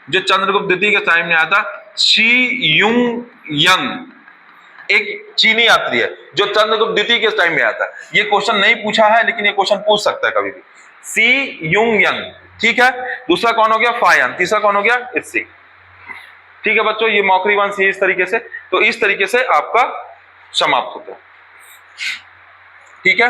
जो चंद्रगुप्त द्वितीय के टाइम में आया था, शी युंग यंग। एक चीनी यात्री है जो चंद्रगुप्त द्वितीय के टाइम में आया था। ये क्वेश्चन नहीं पूछा है, लेकिन ये क्वेश्चन पूछ सकता है कभी भी। शी युंग यंग, ठीक है। दूसरा कौन हो गया? फाहयान। तीसरा कौन हो गया? इत्सिंग। ठीक है बच्चों, ये मौखरी वंश इस तरीके से, तो इस तरीके से आपका समाप्त होता है। ठीक है।